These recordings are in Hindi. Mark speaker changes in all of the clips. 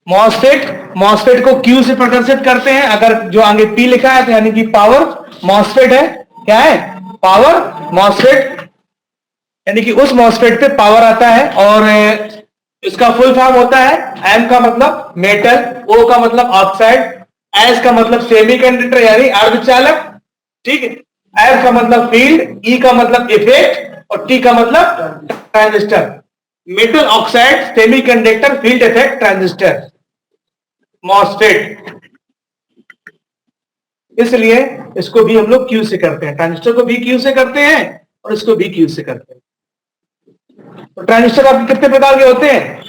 Speaker 1: मॉसफेट को क्यू से प्रदर्शित करते हैं। अगर जो आगे पी लिखा है तो यानी कि पावर मॉसफेट है। क्या है? पावर मॉसफेट, यानी कि उस मॉसफेट पे पावर आता है। और इसका फुल फॉर्म होता है, एम का मतलब मेटल, ओ का मतलब ऑक्साइड, एस का मतलब सेमीकंडक्टर यानी अर्धचालक, ठीक है, एफ का मतलब फील्ड, ई का मतलब इफेक्ट और टी का मतलब transistor. Metal oxide, semiconductor, field effect, transistor, MOSFET. इसलिए इसको भी हम लोग क्यू से करते हैं, ट्रांजिस्टर को भी क्यू से करते हैं और इसको भी क्यू से करते हैं। तो ट्रांजिस्टर आपके कितने प्रकार के होते हैं?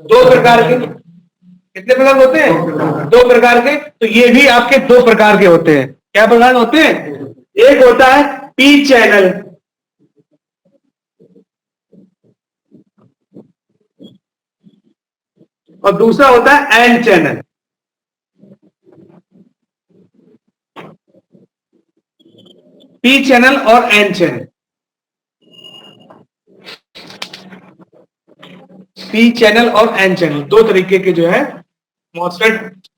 Speaker 1: दो प्रकार के। कितने प्रकार के होते हैं? दो प्रकार के। तो ये भी आपके दो प्रकार के होते हैं। क्या प्रकार के होते हैं? एक होता है पी चैनल, और दूसरा होता है एन चैनल। पी चैनल और एन चैनल। पी चैनल और एन चैनल दो तरीके के जो है मॉसफेट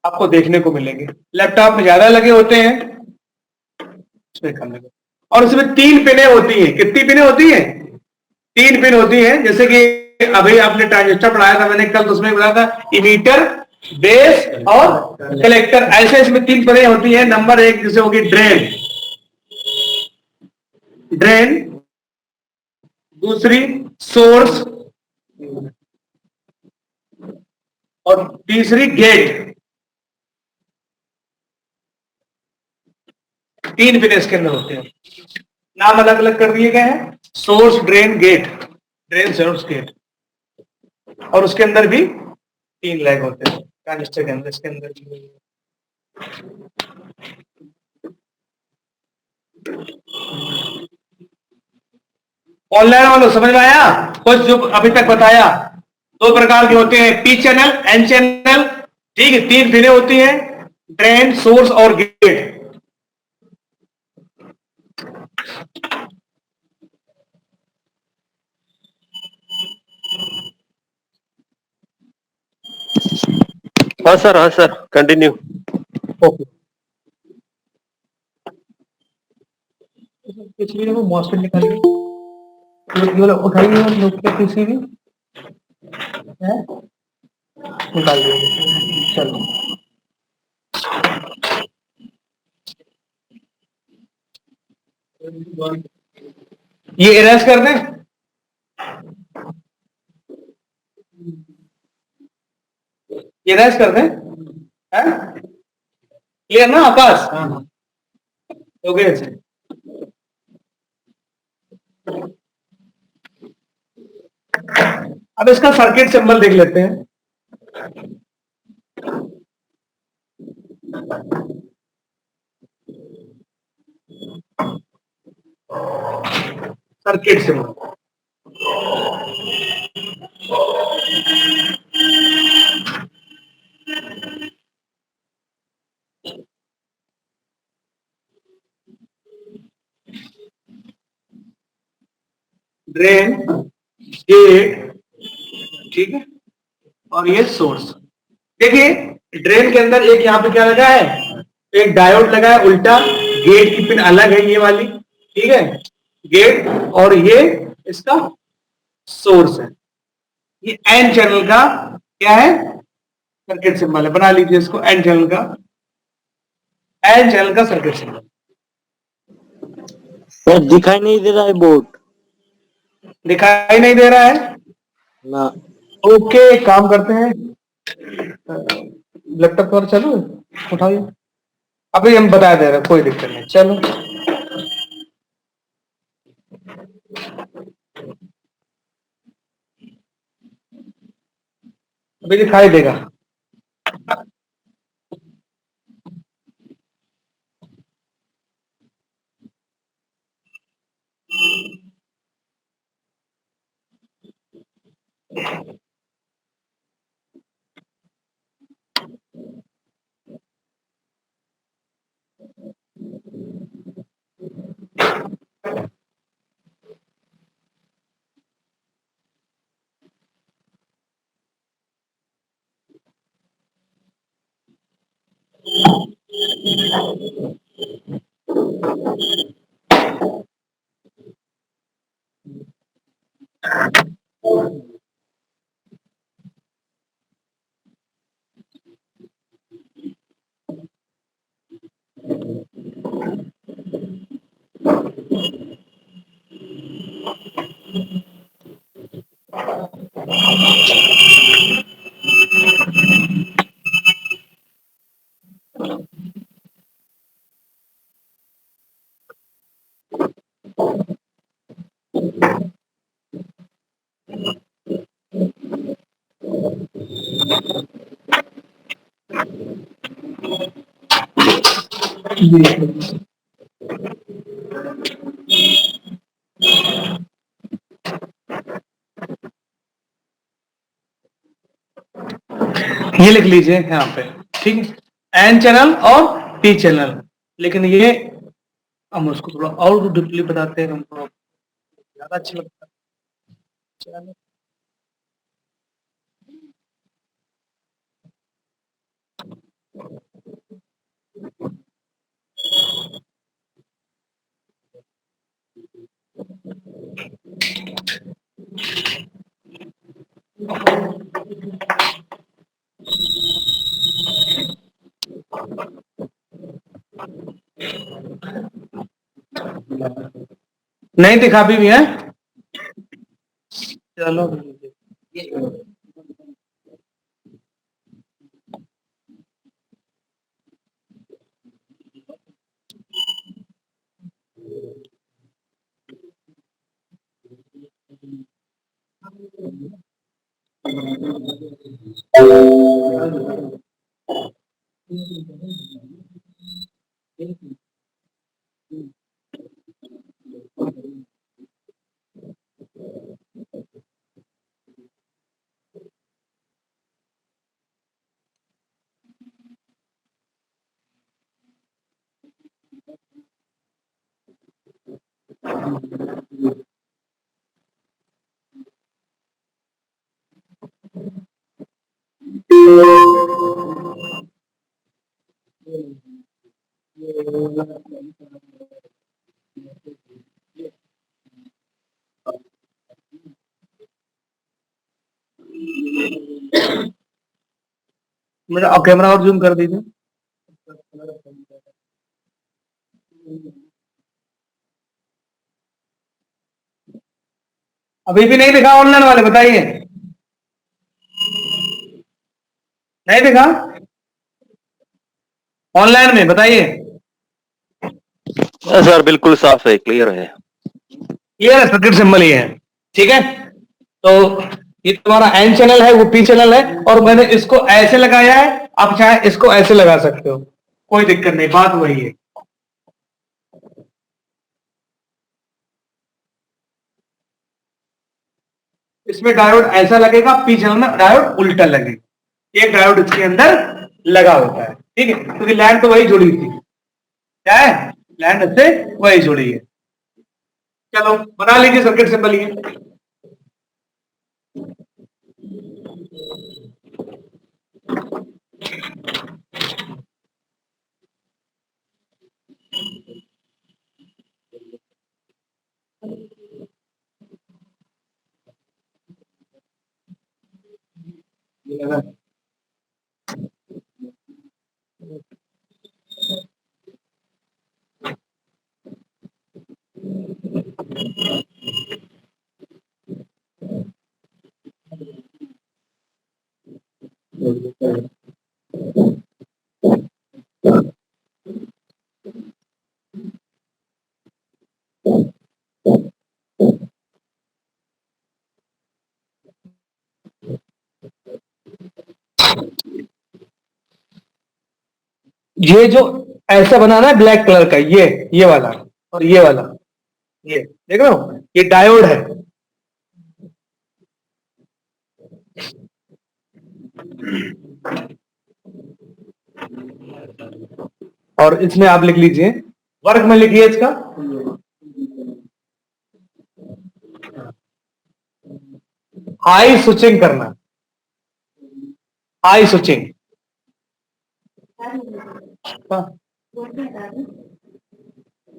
Speaker 1: आपको देखने को मिलेंगे। लैपटॉप में ज्यादा लगे होते हैं, इसमें कम लगे। और इसमें तीन पिने होती हैं। कितनी पिने होती हैं? तीन पिन होती हैं। जैसे कि अभी आपने ट्रांजिस्टर पढ़ाया था मैंने कल, तो उसमें बताया था इमीटर, बेस और कलेक्टर। ऐसे इसमें तीन पिने होती हैं। नंबर एक जैसे होगी ड्रेन, ड्रेन, दूसरी सोर्स और तीसरी गेट। तीन पिन इसके अंदर होते हैं, नाम अलग अलग कर दिए गए हैं, source, drain, gate. Drain, source, gate. और उसके अंदर भी तीन लैग होते हैं ट्रांजिस्टर के अंदर, इसके अंदर भी। ऑनलाइन वालों समझ में आया कुछ जो अभी तक बताया? दो प्रकार के होते हैं, पी चैनल, एन चैनल, ठीक है। तीन पिने होती हैं, ड्रेन, सोर्स और गेट।
Speaker 2: हाँ सर कंटिन्यू।
Speaker 1: ओके। पिछली वो मॉसफेट निकालिए, ये वाला उठाइए, लोग के किसी भी है निकाल दिया। चलो, ये इरेज कर दें। ये इरेज कर दें, है क्लियर ना आकाश? हो गया ऐसे। अब इसका सर्किट सिंबल देख लेते हैं। सर्किट सिंबल, ड्रेन, गेट, ठीक है, और ये सोर्स। देखिए ड्रेन के अंदर एक यहां पे क्या लगा है, एक डायोड लगा है उल्टा। गेट की पिन अलग है ये वाली, ठीक है, गेट। और ये इसका सोर्स है। ये एन चैनल का क्या है, सर्किट सिंबल है। बना लीजिए इसको, एन चैनल का, एन चैनल का सर्किट सिंबल।
Speaker 3: सर दिखाई नहीं दे रहा है बोर्ड।
Speaker 1: दिखाई नहीं दे रहा है
Speaker 3: ना।
Speaker 1: ओके, काम करते हैं। लैपटॉप पर चलो, उठाइए। अभी हम बता दे रहे हैं, कोई दिक्कत नहीं, चलो। अभी दिखाई देगा। ये लिख लीजिए यहाँ पे, ठीक है, एन चैनल और पी चैनल। लेकिन ये हम उसको थोड़ा और डीपली बताते हैं, हमको ज्यादा अच्छा लगता है। चलो। नहीं दिखा भी है। चलो मेरा कैमरा और जूम कर दीजिए। अभी भी नहीं दिखा ऑनलाइन वाले, बताइए। नहीं दिखा ऑनलाइन में, बताइए।
Speaker 2: सर बिल्कुल साफ है, क्लियर है।
Speaker 1: क्लियर है, सर्किट सिंबल ही है, ठीक है। तो ये तुम्हारा एन चैनल है, वो पी चैनल है, और मैंने इसको ऐसे लगाया है, आप चाहे इसको ऐसे लगा सकते हो, कोई दिक्कत नहीं, बात वही है। इसमें डायोड ऐसा लगेगा, पी चैनल में डायोड उल्टा लगेगा। एक डायोड इसके अंदर लगा होता है, ठीक है, क्योंकि लैंड तो वही जुड़ी थी, क्या है, लैंड से वही जुड़ी है। चलो बना लीजिए सर्किट सिंबल ये। ये जो ऐसा बनाना है ब्लैक कलर का, ये वाला और ये वाला, ये देख रहे हो, ये डायोड है। और इसमें आप लिख लीजिए, वर्ग में लिखिए इसका, हाई स्विचिंग करना, हाई स्विचिंग।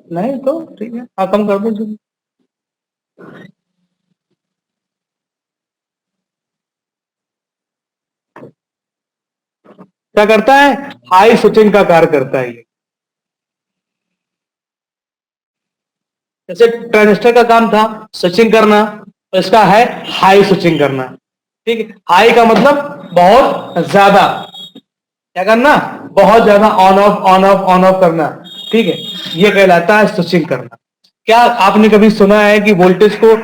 Speaker 1: नहीं तो ठीक है, हाँ कम कर दो। क्या करता है? हाई स्विचिंग का कार्य करता है ये। जैसे ट्रांजिस्टर का काम था स्विचिंग करना, तो इसका है हाई स्विचिंग करना। ठीक है, हाई का मतलब बहुत ज्यादा, क्या करना? बहुत ज्यादा on off on off on off करना। ठीक है, ये कहलाता है स्विचिंग करना। क्या आपने कभी सुना है कि वोल्टेज को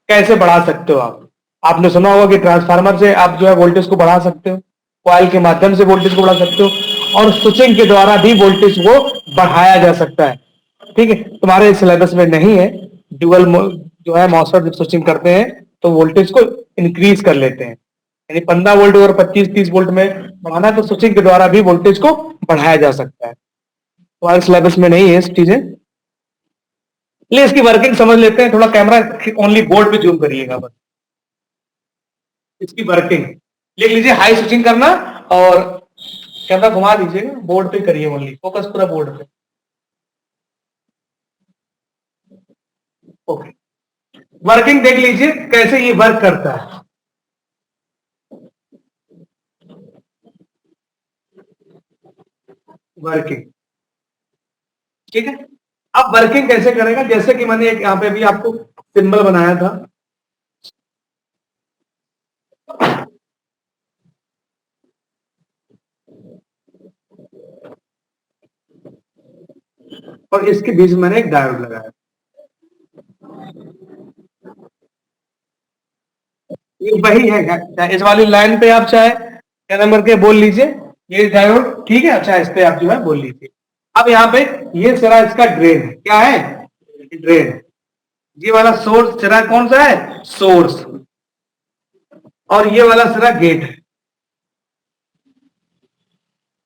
Speaker 1: कैसे बढ़ा सकते हो आप? आपने सुना होगा कि ट्रांसफार्मर से आप जो है वोल्टेज को बढ़ा सकते हो, कॉइल के माध्यम से वोल्टेज को बढ़ा सकते हो, और स्विचिंग के द्वारा भी वोल्टेज को बढ़ाया जा सकता है। ठीक है, तुम्हारे सिलेबस में नहीं है। ड्यूअल जो है मॉसफेट जब स्विचिंग करते हैं तो वोल्टेज को इंक्रीज कर लेते हैं, यानी 15 वोल्ट और 25-30 वोल्ट में बढ़ाना, तो स्विचिंग के द्वारा भी वोल्टेज को बढ़ाया जा सकता है। तुम्हारे सिलेबस में नहीं है इस चीजें, इसलिए इसकी वर्किंग समझ लेते हैं। थोड़ा कैमरा ओनली बोर्ड पे जूम करिएगा बस। इसकी वर्किंग लिख लीजिए, हाई स्विचिंग करना, और कैमरा घुमा दीजिएगा, बोर्ड पे करिए, ओनली फोकस पूरा बोर्ड पे। ओके, वर्किंग देख लीजिए कैसे ये वर्क करता है। वर्किंग, ठीक है। अब वर्किंग कैसे करेगा, जैसे कि मैंने एक यहां पे भी आपको सिंबल बनाया था, और इसके बीच में मैंने एक डायोड लगाया। ये वही है, चाहे इस वाली लाइन पे आप चाहे क्या नंबर के बोल लीजिए, ये डायोड, ठीक है। अच्छा, इस पे आप जो है बोल लीजिए। अब यहाँ पे ये सिरा इसका ड्रेन है, क्या है? ड्रेन। ये वाला सोर्स सिरा कौन सा है? सोर्स। और ये वाला सिरा गेट है।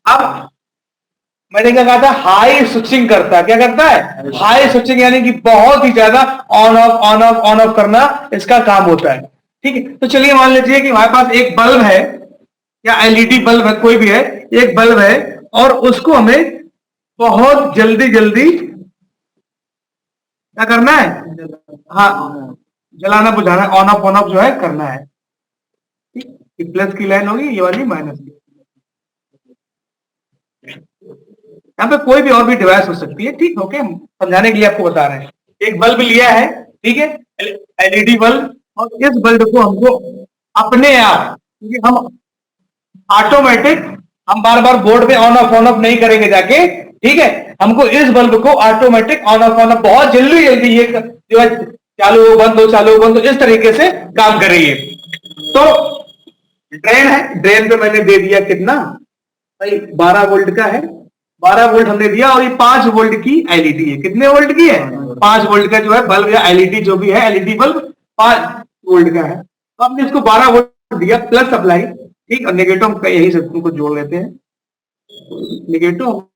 Speaker 1: अब मैंने क्या कहा था? हाई स्विचिंग करता है। क्या करता है? हाई स्विचिंग, यानी कि बहुत ही ज्यादा on off on off on off करना इसका काम होता है। ठीक है, तो चलिए मान लीजिए कि हमारे पास एक बल्ब है, या एलईडी बल्ब है, कोई भी है, एक बल्ब है, और उसको हमें बहुत जल्दी जल्दी क्या करना है? हाँ, जलाना बुझाना, ऑन ऑफ जो है करना है। ठीक, ये प्लस की लाइन होगी, ये वाली माइनस की। यहाँ पे कोई भी और भी डिवाइस हो सकती है, ठीक, ओके, समझाने के लिए आपको बता रहे हैं। एक बल्ब लिया है, ठीक है, एलईडी बल्ब, और इस बल्ब को हमको अपने आप, क्योंकि हम ऑटोमेटिक, हम बार बार बोर्ड पे ऑन ऑफ नहीं करेंगे जाके, ठीक है, हमको इस बल्ब को ऑटोमेटिक ऑन ऑफ बहुत जल्दी जल्दी ये जो है चालू हो बंद हो, चालू हो बंद हो, इस तरीके से काम कर रही है। तो ड्रेन है, ड्रेन पे मैंने दे दिया कितना भाई? 12 वोल्ट का है, 12 वोल्ट हमने दिया, और ये 5 वोल्ट की एलईडी है। कितने वोल्ट की है? 5 वोल्ट का जो है बल्ब या एलईडी जो भी है, एलईडी बल्ब 5 वोल्ट का है। तो हमने इसको 12 वोल्ट दिया प्लस सप्लाई, ठीक, और नेगेटिव हम यही से उनको जोड़ लेते हैं। नेगेटिव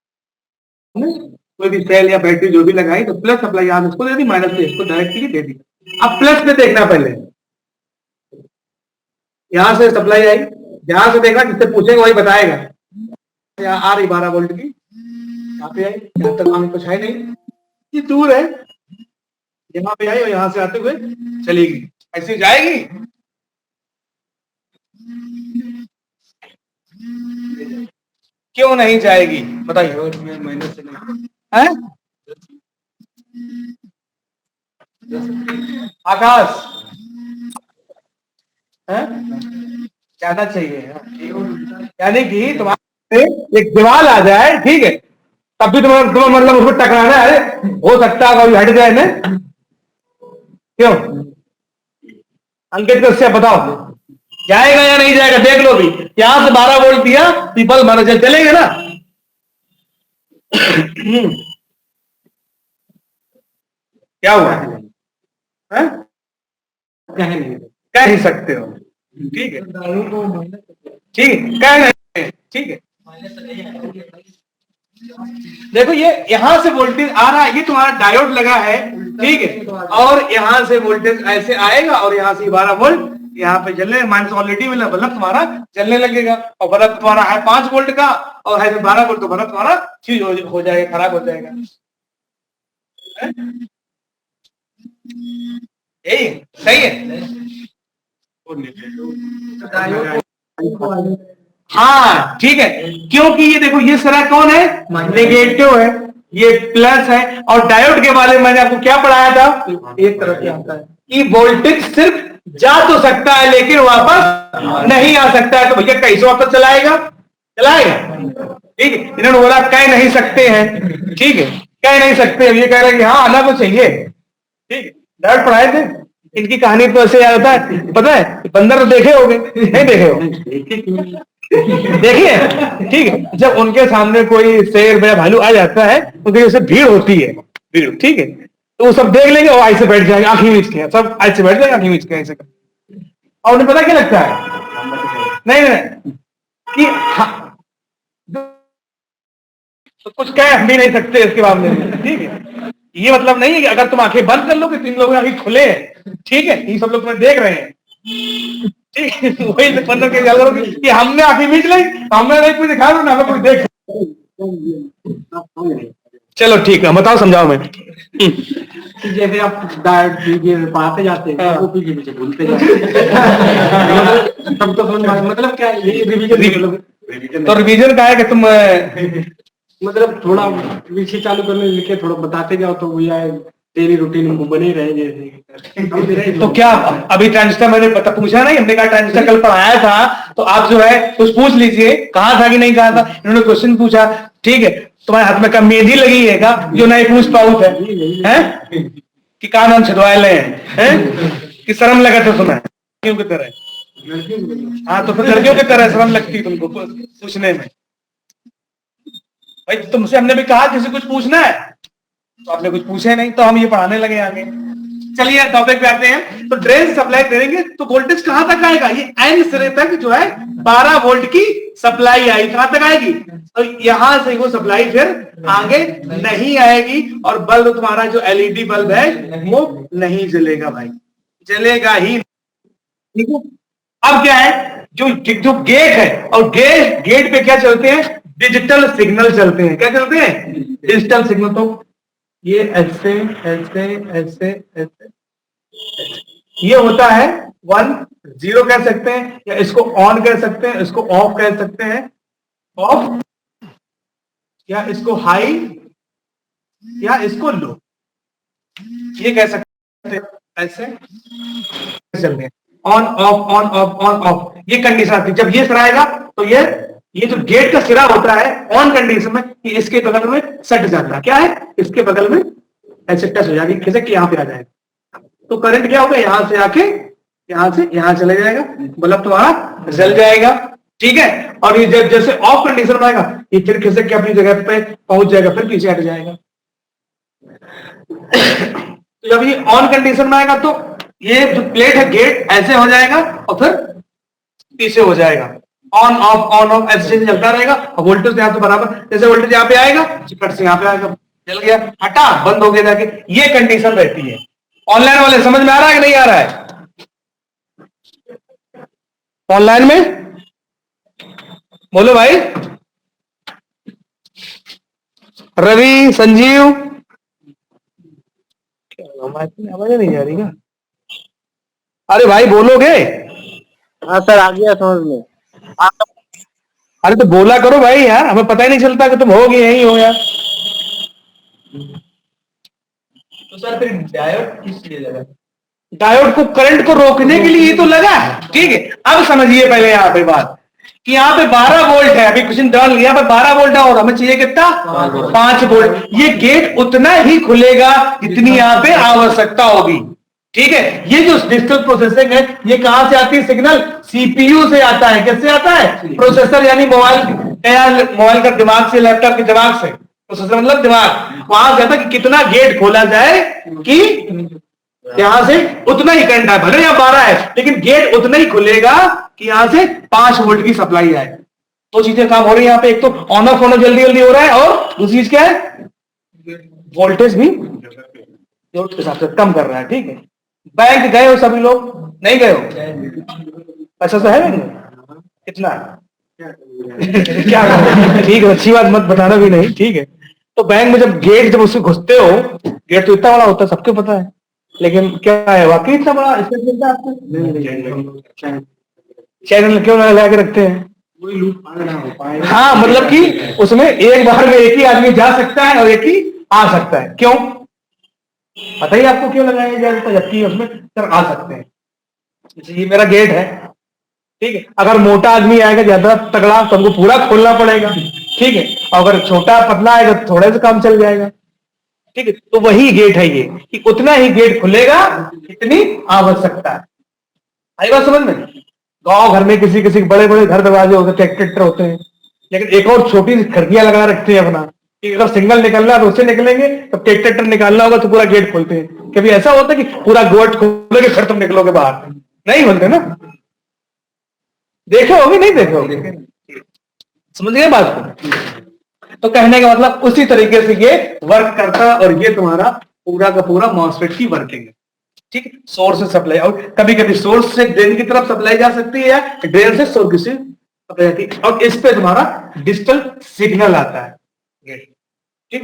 Speaker 1: कोई भी सेल या बैटरी जो भी लगाई, तो प्लस सप्लाई यहां इसको दे दी, माइनस से इसको डायरेक्टली दे दी। अब प्लस पे देखना, पहले यहां से सप्लाई आई, ध्यान से देखना, जिससे पूछेंगे वही बताएगा। यहाँ आ रही 12 वोल्ट की, यहाँ पे आई, यहाँ तक आगे कुछ है नहीं, ये दूर है, यहाँ पे आई और यहाँ से आते हुए चलेगी, ऐसे जाएगी। क्यों नहीं जाएगी बताइए? माइनस से नहीं, आकाश है, जाना चाहिए, यानी कि तुम्हारे एक दीवार आ जाए, ठीक है, तब भी तुम्हें मतलब उसको टकराना है, हो सकता है कभी हट जाए ना। क्यों अंकित, को बताओ, जाएगा या नहीं जाएगा? देख लो भी, यहां से 12 वोल्ट दिया, बल्ब मारा चलेगा ना। क्या हुआ है? कह नहीं सकते हो, ठीक है, ठीक है, कह नहीं, ठीक है। देखो, ये यहां से वोल्टेज आ रहा है, ये तुम्हारा डायोड लगा है, ठीक है, और यहां से वोल्टेज ऐसे आएगा, और यहां से 12 वोल्ट यहाँ पे जलने, माइनस ऑलरेडी मिला, बल्ब तुम्हारा जलने लगेगा, और बल्ब तुम्हारा है 5 वोल्ट का, और है 12 वोल्ट तो बल्ब तुम्हारा फ्यूज हो जाएगा, खराब हो जाएगा। यही सही है। हाँ ठीक है, क्योंकि ये देखो ये सारा कौन है, नेगेटिव है, ये प्लस है। और डायोड के बारे में मैंने आपको क्या पढ़ाया था, एक तरह से आता है कि वोल्टेज सिर्फ जा तो सकता है लेकिन वापस नहीं आ सकता है। तो भैया कैसे वापस चलाएगा, ठीक है। इन्होंने बोला कह नहीं सकते हैं, ठीक है, कह नहीं सकते। ये कह रहे हैं कि हाँ आना तो चाहिए, ठीक है। डायोड पढ़ाए थे, इनकी कहानी तो ऐसे याद है, पता है बंदर तो देखे होंगे, नहीं देखे हो देखिए, ठीक है। जब उनके सामने कोई शेर या भालू आ जाता है उनकी जैसे भीड़ होती है, भीड़, ठीक है, तो वो सब देख लेंगे और ऐसे बैठ जाएंगे, आंखें मीच के, सब ऐसे बैठ जाएंगे आंखें मीच के ऐसे। और उन्हें पता क्या लगता है, नहीं कि हाँ, तो कुछ कह भी नहीं सकते इसके मामले में, ठीक है। ये मतलब नहीं है कि अगर तुम आंखें बंद कर लोगे 3 लोगों की आंखें खुले हैं, ठीक है, ये सब लोग तुम्हें देख रहे हैं, ठीक है। वही मतलब के ख्याल करो कि हमने आंखें मीच ली, हमने नहीं कुछ दिखा दो ना, हमें कोई देख। चलो ठीक है, बताओ समझाओ मैं।
Speaker 4: जैसे आप डायट पीछे पाते जाते हैं, वो पीछे पीछे भूलते जाते हैं। तब तो मतलब क्या है, ये रिवीजन
Speaker 1: तो रिवीजन का है कि तुम
Speaker 4: मतलब थोड़ा पीछे चालू करने लिखे, थोड़ा बताते जाओ तो वो यार डेली रूटीन बने रहे जैसे।
Speaker 1: तो क्या अभी ट्रांजिस्टर मैंने पूछा नहीं, हमने कहा ट्रांजिस्टर कल पढ़ाया था, तो आप जो है कुछ पूछ लीजिए, कहा था कि नहीं कहा था। इन्होंने क्वेश्चन पूछा, ठीक है, तुम्हारे हाथ में का मेहंदी लगी है का, जो नहीं पूछ पाऊत है कि कान हम छिदवाए ले हैं, कि शर्म लगा था तुम्हें लड़कियों की तरह। हाँ तो फिर लड़कियों की तरह शर्म लगती तुमको पूछने में। भाई तुमसे हमने भी कहा किसी कुछ पूछना है, तो आपने कुछ पूछे नहीं, तो हम ये पढ़ाने लगे आगे। चलिए टॉपिक पे आते हैं। तो ड्रेन सप्लाई करेंगे तो वोल्टेज कहां तक आएगा, ये एन सिरे तक जो है 12 वोल्ट की सप्लाई आई, कहां तक आएगी, तो यहां से वो सप्लाई फिर आगे नहीं आएगी और बल्ब तुम्हारा जो एलईडी बल्ब है वो नहीं जलेगा भाई, जलेगा ही, ठीक है। अब क्या है, जो गेट है, और गेट पे क्या चलते हैं, डिजिटल सिग्नल चलते हैं। क्या चलते हैं, डिजिटल सिग्नल। तो ये ऐसे ऐसे ऐसे ऐसे ये होता है 1 0 कह सकते हैं, या इसको ऑन कह सकते हैं, इसको ऑफ कह सकते हैं, ऑफ, या इसको हाई, या इसको लो, ये कह सकते हैं। ऐसे चल रहे हैं, on off on off on off, ये कंडीशन आती है। जब ये सिरा आएगा तो ये जो गेट का सिरा होता है ऑन कंडीशन में, कि इसके बगल में सट जाता है, क्या है, इसके बगल में ऐसे टच हो जाएगी, खिसक के यहां पे आ जाएगा, तो करंट क्या होगा, यहां से आके यहां से यहां चले जाएगा, बल्ब तुम्हारा जल जाएगा, ठीक है। और ये जब जैसे ऑफ कंडीशन में आएगा, ये फिर खिसक के अपनी जगह पे पहुंच जाएगा, फिर पीछे हट जाएगा। तो जब ये ऑन कंडीशन में आएगा तो ये जो प्लेट है गेट ऐसे हो जाएगा और फिर पीछे हो जाएगा, ऑन ऑफ ऐसे चलता रहेगा। और वोल्टेज यहाँ से बराबर, जैसे वोल्टेज यहाँ पे आएगा चिपट से यहाँ पे आएगा, चल गया, हटा, बंद हो गया जाके, ये कंडीशन रहती है। ऑनलाइन वाले समझ में आ रहा है कि नहीं आ रहा है, ऑनलाइन में बोलो भाई, रवि, संजीव, आवाज नहीं जा रही क्या, अरे भाई बोलोगे,
Speaker 3: हाँ सर आ गया समझ में।
Speaker 1: अरे तो बोला करो भाई यार, हमें पता ही नहीं चलता कि तुम हो गए यही हो यार। तो सर फिर डायोड किस लिए लगा, डायोड को करंट को रोकने के लिए तो लगा, ठीक है। अब समझिए पहले यहाँ पे बात, कि यहाँ पे 12 वोल्ट है, अभी कुछ डाल लिया पर 12 वोल्ट है, और हमें चाहिए कितना, 5 वोल्ट। ये गेट उतना ही खुलेगा जितनी यहाँ पे आवश्यकता होगी, ठीक है। ये जो डिजिटल प्रोसेसिंग है ये कहां से आती है, सिग्नल सीपीयू से आता है। कैसे आता है, प्रोसेसर यानी मोबाइल का दिमाग से, लैपटॉप के दिमाग से, प्रोसेसर मतलब दिमाग, वहां से आता है कि कितना गेट खोला जाए कि यहां से उतना ही करंट आए, भले यहां 12 है लेकिन गेट उतना ही खुलेगा कि यहां से 5 वोल्ट की सप्लाई आए। तो चीजें काम हो रही है यहाँ पे, एक तो ऑन ऑफ होना जल्दी जल्दी हो रहा है, और दूसरी चीज क्या है, वोल्टेज भी लोड के हिसाब से कम कर रहा है, ठीक है। बैंक गए हो सभी लोग, नहीं गए हो, पैसा तो है नहीं, कितना क्या ठीक है, अच्छी बात मत बताना भी नहीं, ठीक है। तो बैंक में जब उसमें घुसते हो, गेट तो इतना बड़ा होता है, सबको पता है, लेकिन क्या है वाकई इतना बड़ा स्पेस मिलता है आपको? चैनल क्यों ना लगा के रखते हैं?
Speaker 4: कोई लूट पाट ना हो पाए।
Speaker 1: हाँ, मतलब कि उसमें एक बार में एक ही आदमी जा सकता है और एक ही आ सकता है। क्यों पता ही आपको क्यों लगाया जाता है, जबकि उसमें सर आ सकते हैं। ये मेरा गेट है, ठीक है। अगर मोटा आदमी आएगा ज्यादा तगड़ा तो हमको पूरा खोलना पड़ेगा, ठीक है। अगर छोटा पतला आएगा तो थोड़े से काम चल जाएगा, ठीक है। तो वही गेट है ये, कि उतना ही गेट खुलेगा इतनी आवश्यकता है। आई बात समझ में? गांव घर में किसी किसी बड़े बड़े घर दरवाजे होते हैं, ट्रैक्टर होते हैं, लेकिन एक और छोटी सी खिड़कियां लगा रखते हैं अपना, कि अगर सिग्नल निकलना है तो उससे निकलेंगे, तो ट्रैक्टर निकालना होगा तो पूरा गेट खोलते हैं। कभी ऐसा होता है कि पूरा गेट खोलोगे फिर तुम निकलोगे बाहर? नहीं खोलते ना। देखे होगे, नहीं देखे होगे? समझ गए बात को? तो कहने का मतलब उसी तरीके से ये वर्क करता है, और ये तुम्हारा पूरा का पूरा मॉसफेट की वर्किंग है, ठीक है। सोर्स से सप्लाई, और कभी कभी सोर्स से ड्रेन की तरफ सप्लाई जा सकती है, या ड्रेन से सोर्स की सप्लाई जाती है, और इस पे तुम्हारा डिजिटल सिग्नल आता है, ठीक।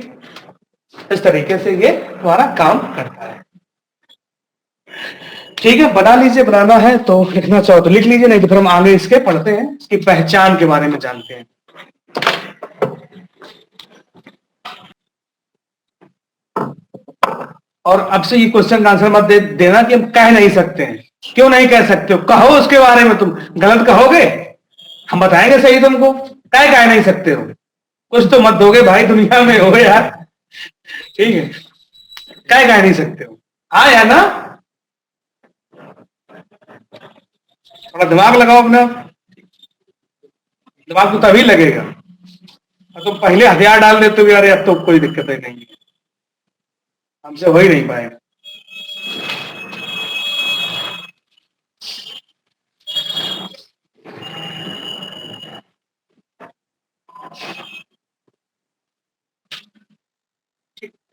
Speaker 1: इस तरीके से ये तुम्हारा काम करता है, ठीक है। बना लीजिए, बनाना है तो लिखना चाहो तो लिख लीजिए, नहीं तो फिर हम आगे इसके पढ़ते हैं, इसकी पहचान के बारे में जानते हैं। और अब से ये क्वेश्चन का आंसर मत देना कि हम कह नहीं सकते हैं। क्यों नहीं कह सकते हो? कहो उसके बारे में, तुम गलत कहोगे हम बताएंगे सही तुमको। कह नहीं सकते हो, कुछ तो मत दोगे भाई, दुनिया में हो यार, ठीक है। कह नहीं सकते हो, हाँ या ना? थोड़ा दिमाग लगाओ अपना, दिमाग तो तभी लगेगा तुम पहले हथियार डाल देते हो यार, अब तो कोई दिक्कत ही नहीं है, हमसे हो ही नहीं पाएगा।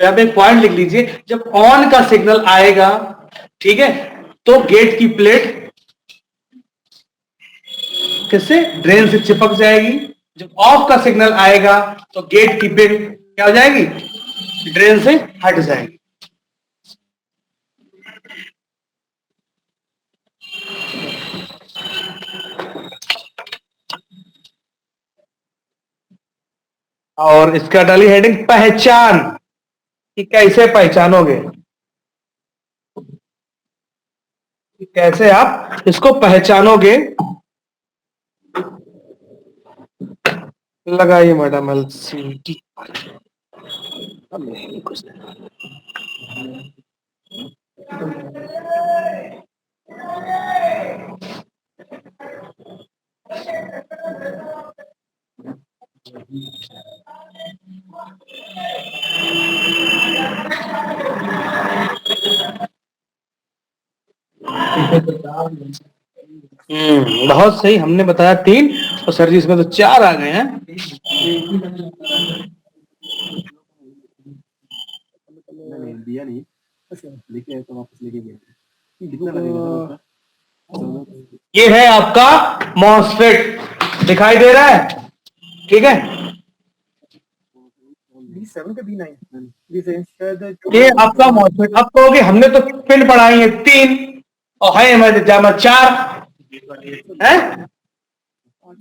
Speaker 1: आप एक पॉइंट लिख लीजिए, जब ऑन का सिग्नल आएगा, ठीक है, तो गेट की प्लेट किससे? ड्रेन से चिपक जाएगी। जब ऑफ का सिग्नल आएगा तो गेट की प्लेट क्या हो जाएगी? ड्रेन से हट जाएगी। और इसका डाली हेडिंग पहचान, कि कैसे पहचानोगे, कैसे आप इसको पहचानोगे। लगाइए मैडम एलसीडी। बहुत सही, हमने बताया 3 और सर जी इसमें तो 4 आ गए हैं।
Speaker 4: दिया नहीं, लेके तो वापस लेके गए कितना लगेगा?
Speaker 1: ये है आपका मॉसफेट, दिखाई दे रहा है, ठीक है।
Speaker 4: B7 के B9
Speaker 1: ये आपका मॉसफेट। अब कहोगे हमने तो पिन पढ़ाई है 3 और है हमारे जामा 4 है,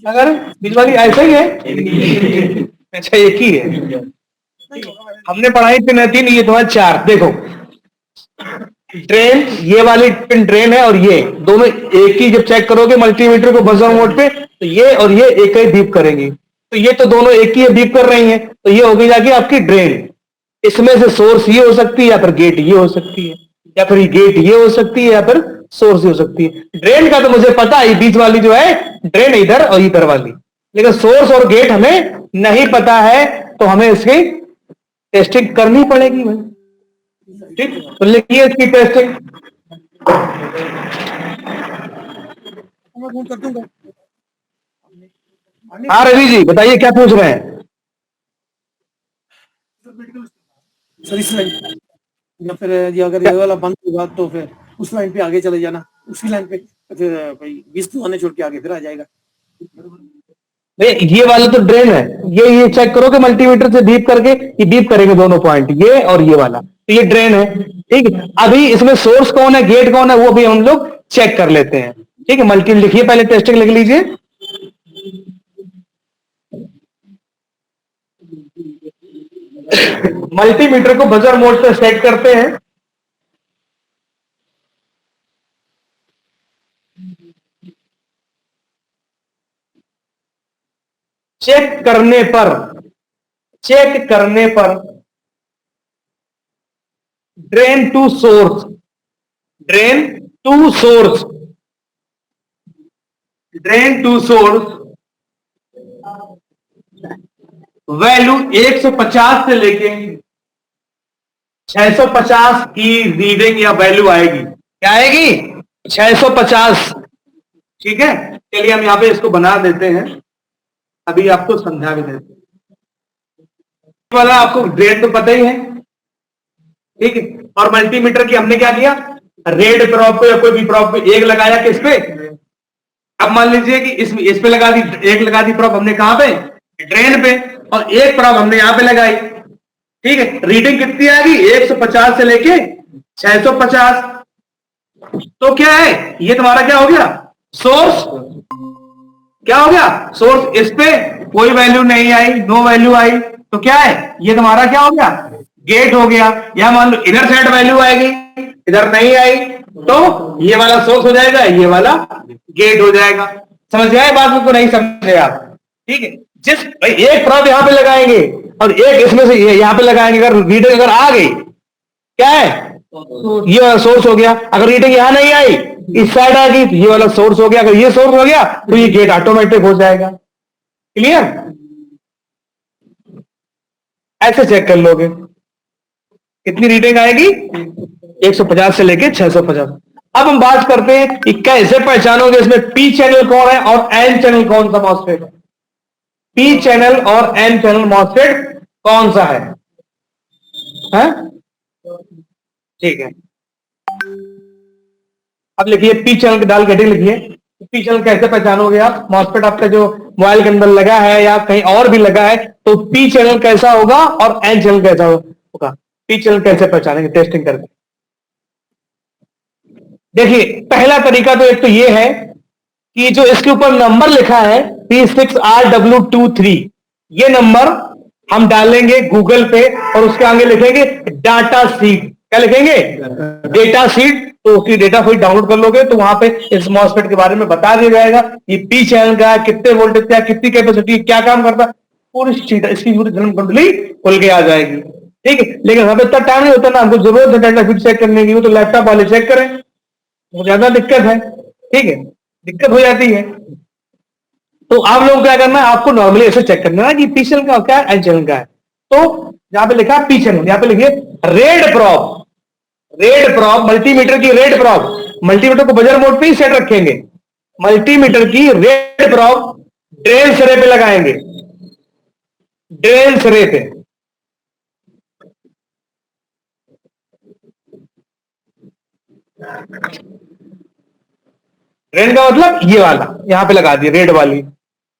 Speaker 1: अगर बीच वाली ऐसा ही है, अच्छा एक ही है, हमने पढ़ाई पिन है 3, ये तुम्हारा 4। देखो ड्रेन, ये वाली पिन ड्रेन है, और ये दोनों एक ही, जब चेक करोगे मल्टीमीटर को बजर मोड पे, तो ये और ये एक ही बीप करेंगी, तो ये तो दोनों एक ही बीप कर रही हैं, तो ये होगी जाके आपकी ड्रेन। इसमें से सोर्स ये हो सकती है, या फिर गेट ये हो सकती है, या फिर गेट ये हो सकती है, या फिर सोर्स ये हो सकती है। ड्रेन का तो मुझे पता है, बीच वाली जो है ड्रेन इधर और इधर वाली, लेकिन सोर्स और गेट हमें नहीं पता है, तो हमें इसकी टेस्टिंग करनी पड़ेगी भाई, ठीक। तो लिखिए इसकी टेस्टिंग। हाँ रवि जी बताइए, क्या पूछ रहे हैं?
Speaker 5: सर इस लाइन, या फिर ये अगर ये वाला बंद होगा तो फिर उस लाइन पे आगे चले जाना, उसी लाइन पे फिर भाई 20 आने छोड़ के आगे फिर आ जाएगा।
Speaker 1: भैया ये वाला तो ड्रेन है, ये चेक करो कि मल्टीमीटर से बीप करके ये बीप करेंगे दोनों पॉइंट, ये और ये वाला, तो ये ड्रेन है। ठीक है, अभी इसमें सोर्स कौन है, गेट कौन है, वो भी हम लोग चेक कर लेते हैं। ठीक है, मल्टी लिखिए, पहले टेस्टिंग लिख लीजिए। मल्टीमीटर को बजर मोड से सेट करते हैं। चेक करने पर, चेक करने पर drain to source, drain to source, drain to source value 150 से लेके 650 की रीडिंग या वैल्यू आएगी। क्या आएगी? 650। ठीक है, चलिए हम यहां पे इसको बना देते हैं, अभी आपको समझा भी देते हैं। वाला आपको ग्रेड तो पता ही है। ठीक है, और मल्टीमीटर की हमने क्या किया, रेड प्रॉप पे या कोई भी प्रॉप पे एक लगाया, किस पे, अब मान लीजिए कि इस पे लगा दी, एक लगा दी प्रॉप हमने, कहां पे, ड्रेन पे, और एक प्रॉप हमने यहां पे लगाई। ठीक है, रीडिंग कितनी आएगी, 150 से लेके 650। तो क्या है, ये तुम्हारा क्या हो गया, सोर्स। क्या हो गया, सोर्स। इस पे कोई वैल्यू नहीं आई, नो वैल्यू आई, तो क्या है, ये तुम्हारा क्या हो गया, गेट हो गया। या मान लो इधर साइड वैल्यू आएगी, इधर नहीं आई, तो ये वाला सोर्स हो जाएगा, ये वाला गेट हो जाएगा। समझ आए बात को, नहीं समझे आप? ठीक है, जिस भाई एक प्रॉप यहां पे लगाएंगे और एक इसमें से यहां पे लगाएंगे, अगर रीडिंग अगर आ गई, क्या है, ये वाला सोर्स हो गया। अगर रीडिंग यहां नहीं आई, इस साइड आ गई, तो ये वाला सोर्स हो गया। अगर ये सोर्स हो गया तो ये गेट ऑटोमेटिक हो जाएगा। क्लियर? ऐसे चेक कर लोगे, कितनी रीडिंग आएगी, 150 से लेके 650। अब हम बात करते हैं कि कैसे पहचानोगे इसमें पी चैनल कौन है और एन चैनल कौन सा मॉसफेट है। पी चैनल और एन चैनल मॉसफेट कौन सा है? हैं? ठीक है, अब लिखिए पी चैनल डाल के लिखिए, पी चैनल कैसे पहचानोगे आप, मॉसफेट आपका जो मोबाइल के अंदर लगा है या कहीं और भी लगा है, तो पी चैनल कैसा होगा और एन चैनल कैसा होगा, पी चैनल कैसे पहचानेंगे टेस्टिंग करके। देखिए, पहला तरीका तो एक तो ये है कि जो इसके ऊपर नंबर लिखा है P6RW23, ये नंबर हम डालेंगे गूगल पे और उसके आगे लिखेंगे डाटा सीट। क्या लिखेंगे? Data seat. तो उसकी डेटा फीड डाउनलोड कर लोगे तो वहां पे इस मॉसफेट के बारे में बता दिया जाएगा, ये पी चैनल का है, कितने वोल्टेज का, कितनी कैपेसिटी, क्या काम करता है, पूरी चीज इसकी पूरी जन्म कुंडली खुल के आ जाएगी। ठीक है, लेकिन हमें इतना टाइम नहीं होता ना, हमको जरूरत है डाटा फीड चेक करने की, वो तो लैपटॉप वाले चेक करें, वो ज्यादा दिक्कत है। ठीक है, दिक्कत हो जाती है। तो आप लोग क्या करना है, आपको नॉर्मली ऐसे चेक करना है कि पी चैनल का क्या है, एन चैनल का है। तो यहां पे लिखा है पी चैनल, यहां पे लिखिए red prop, red prop multimeter की रेड प्रॉप, मल्टीमीटर को बजर मोड पे ही सेट रखेंगे, मल्टीमीटर की रेड प्रॉप ड्रेन सिरे पे लगाएंगे, ड्रेन सिरे पे। ड्रेन का मतलब ये वाला, यहां पे लगा दी रेड वाली।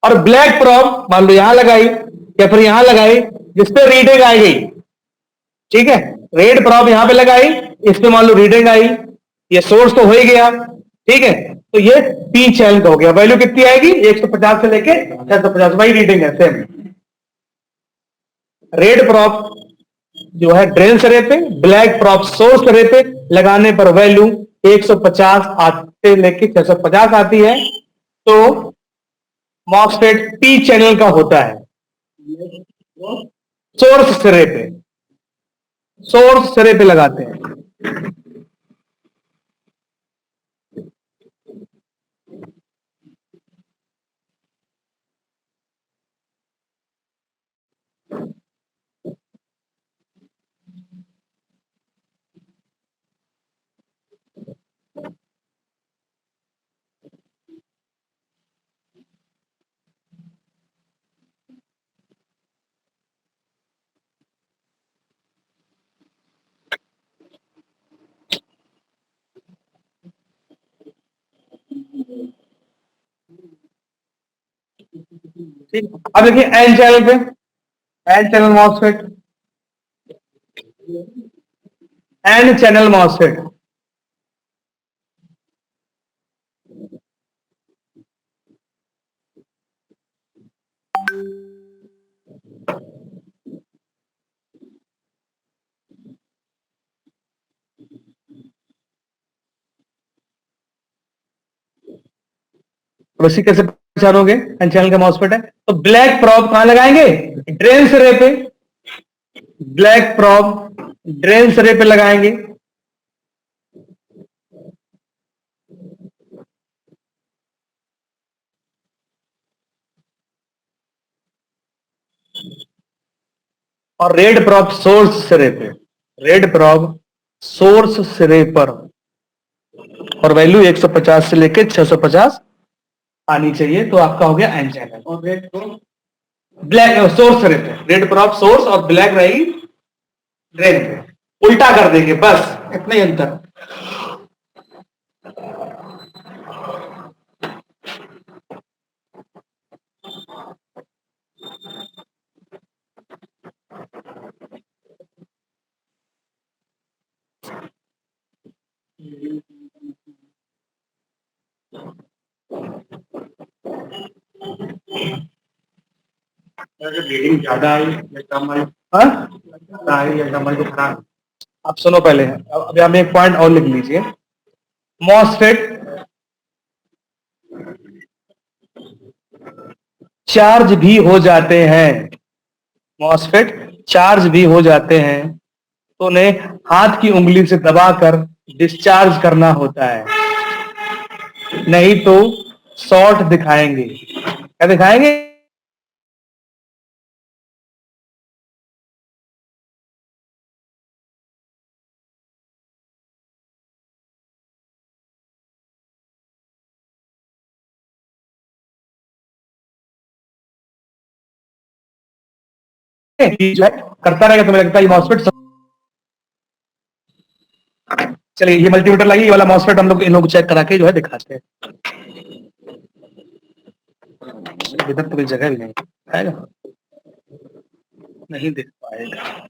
Speaker 1: और ब्लैक प्रॉप मान लो यहां लगाई या फिर यहां लगाई, जिसपे रीडिंग आई गई। ठीक है, रेड प्रॉप यहां पे लगाई, इस पे मान लो रीडिंग आई, ये सोर्स तो हो ही गया। ठीक है, तो ये पी चैनल का हो गया। वैल्यू कितनी आएगी, 150 से लेके 650, वही रीडिंग है सेम। रेड प्रॉप जो है ड्रेन सिरे पे, ब्लैक प्रॉप सोर्स सिरे पे लगाने पर वैल्यू 150 आते लेके 650 आती है। तो मॉसफेट पी चैनल का होता है, सोर्स सिरे पे, सोर्स सिरे पे लगाते हैं। ठीक, अब देखिए एन चैनल पे, N channel MOSFET, N channel MOSFET, उसी कैसे पहचानोगे एन चैनल का मॉसफेट है? तो ब्लैक प्रॉब कहां लगाएंगे? ड्रेन सिरे पे, ब्लैक प्रॉब ड्रेन सिरे पे लगाएंगे। और रेड प्रॉब सोर्स सिरे पे, रेड प्रॉब सोर्स सिरे पर, और वैल्यू 150 से लेके 650 आनी चाहिए, तो आपका हो गया एन चैनल।
Speaker 4: और रेड को
Speaker 1: ब्लैक सोर्स सिरे पे, रेड प्रॉब सोर्स और ब्लैक रहेगी ड्रेन पे, उल्टा कर देंगे बस, इतना ही अंतर।
Speaker 4: रीडिंग ज्यादा आई या कम आई,
Speaker 1: हाँ,
Speaker 4: ज्यादा आई या कम आई तो खराब।
Speaker 1: आप सुनो पहले, अभी हम एक पॉइंट और लिख लीजिए। मॉसफेट चार्ज भी हो जाते हैं, मॉसफेट चार्ज भी हो जाते हैं, तो उन्हें हाथ की उंगली से दबाकर डिस्चार्ज करना होता है, नहीं तो शॉर्ट दिखाएंगे। क्या दिखाएंगे? जो है करता रहेगा, तुम्हें लगता है ये मॉसफेट। चलिए ये मल्टीमीटर लाइए, ये वाला मॉसफेट हम लोग इन लोग को चेक करा के जो है दिखाते हैं। इधर तो कोई जगह भी नहीं आएगा, नहीं देख पाएगा।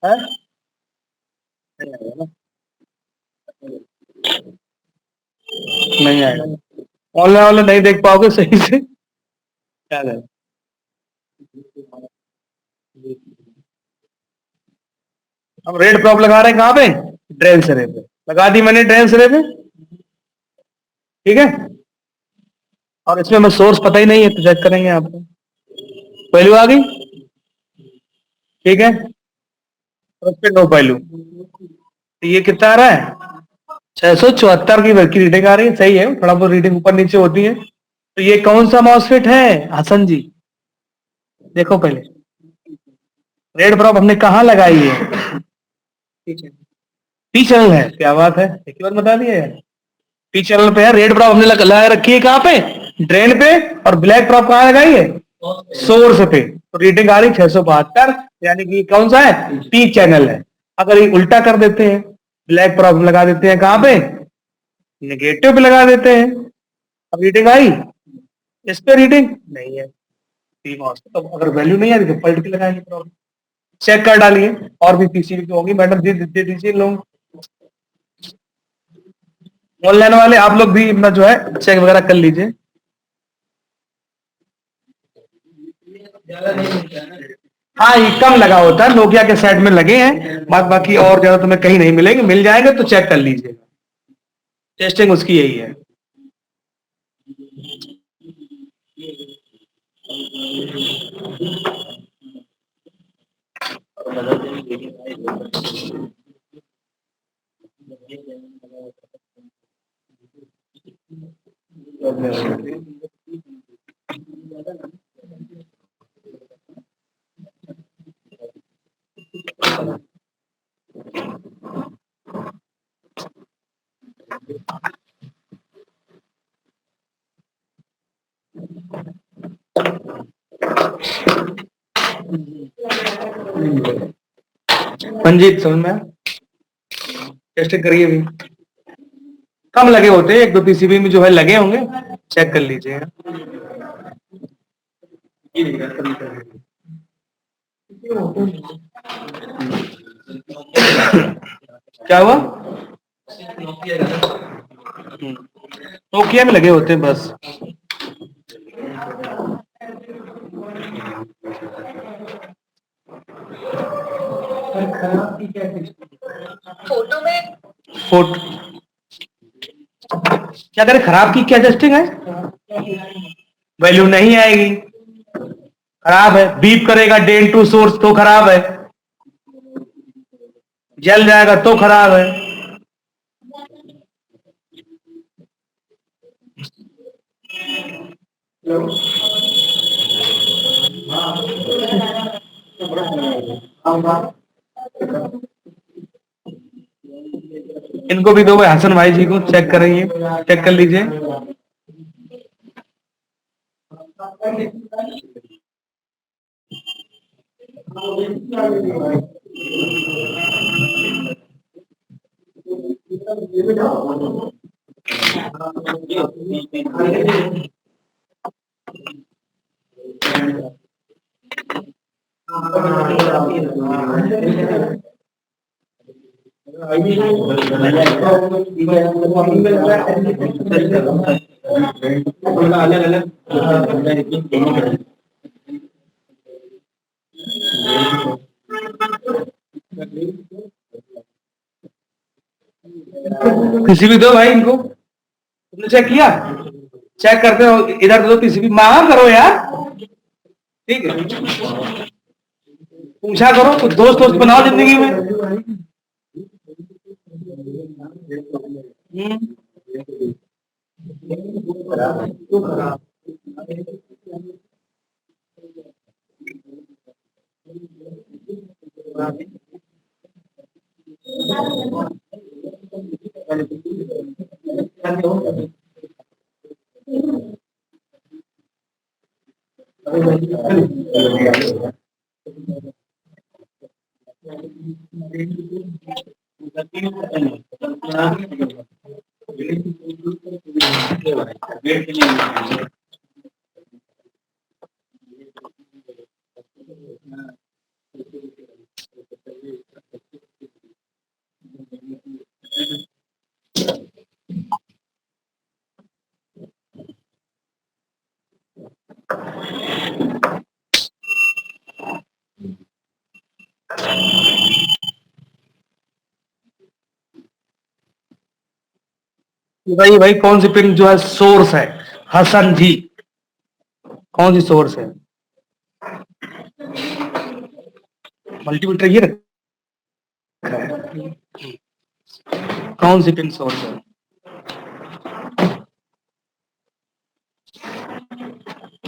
Speaker 1: है? नहीं आएगा ना, नहीं आएगा। ऑनलाइन ऑनलाइन नहीं देख पाओगे सही से, क्या है? हम रेड प्रॉप लगा रहे हैं कहां पे? ड्रेन सिरे पे लगा दी मैंने, ड्रेन सिरे पे, ठीक है। और इसमें हमें सोर्स पता ही नहीं है, तो चेक करेंगे आपको, वैल्यू आ गई, ठीक है। और उस पे नो वैल्यू, तो ये कितना आ रहा है? 674 की रीडिंग आ रही है, सही है, थोड़ा बहुत रीडिंग ऊपर नीचे होती है। तो ये कौन सा मॉसफेट है हसन जी? देखो पहले, रेड प्रॉप हमने कहां लगाई है? पी चैनल है, क्या बात है, एक ही बार बता दिया यार। पी चैनल पे है, रेड प्रॉप हमने लगा रखी है कहां पे? ड्रेन पे। और ब्लैक प्रॉप कहां लगाई है? सोर्स पे। तो रीडिंग आ रही 672, यानी कि कौन सा है? पी चैनल है। अगर ये उल्टा कर देते हैं, ब्लैक प्रॉप लगा देते हैं कहां पे? नेगेटिव पे लगा देते हैं, अब रीडिंग आई, इस पे रीडिंग नहीं है, पी मॉस। तो अगर वैल्यू नहीं आ रही तो पलट के लगाएंगे प्रॉब्लम, चेक कर डालिए। और भी पीसीबी तो होगी, मैडम दे दीजिए लोग, ऑनलाइन वाले आप लोग भी अपना जो है चेक वगैरह कर लीजिए। हाँ ये कम लगा होता है, नोकिया के सेट में लगे हैं, बाकी और ज्यादा तुम्हें कहीं नहीं मिलेंगे, मिल जाएंगे तो चेक कर लीजिए, टेस्टिंग उसकी यही है। संजीत समझ में टेस्ट करिए अभी कम लगे होते हैं, 1-2 पीसीबी में जो है लगे होंगे, चेक कर लीजिए। क्या हुआ? नोकिया में लगे होते हैं बस। फोटो क्या करें, खराब की क्या टेस्टिंग है, वैल्यू नहीं आएगी, खराब है, बीप करेगा डेन टू सोर्स तो खराब है, जल जाएगा तो खराब है। इनको भी दो भाई, हसन भाई जी को चेक करेंगे, चेक कर लीजिए। किसी भी दो भाई इनको, तुमने चेक किया, चेक करते हो, इधर दो किसी भी मांगा करो यार, ठीक है, पूछा करो, कुछ दोस्त दोस्त बनाओ जिंदगी में। भाई भाई कौन सी पिन जो है सोर्स है, हसन जी कौन सी सोर्स है, मल्टीमीटर ये रखा है, कौन सी पिन सोर्स है,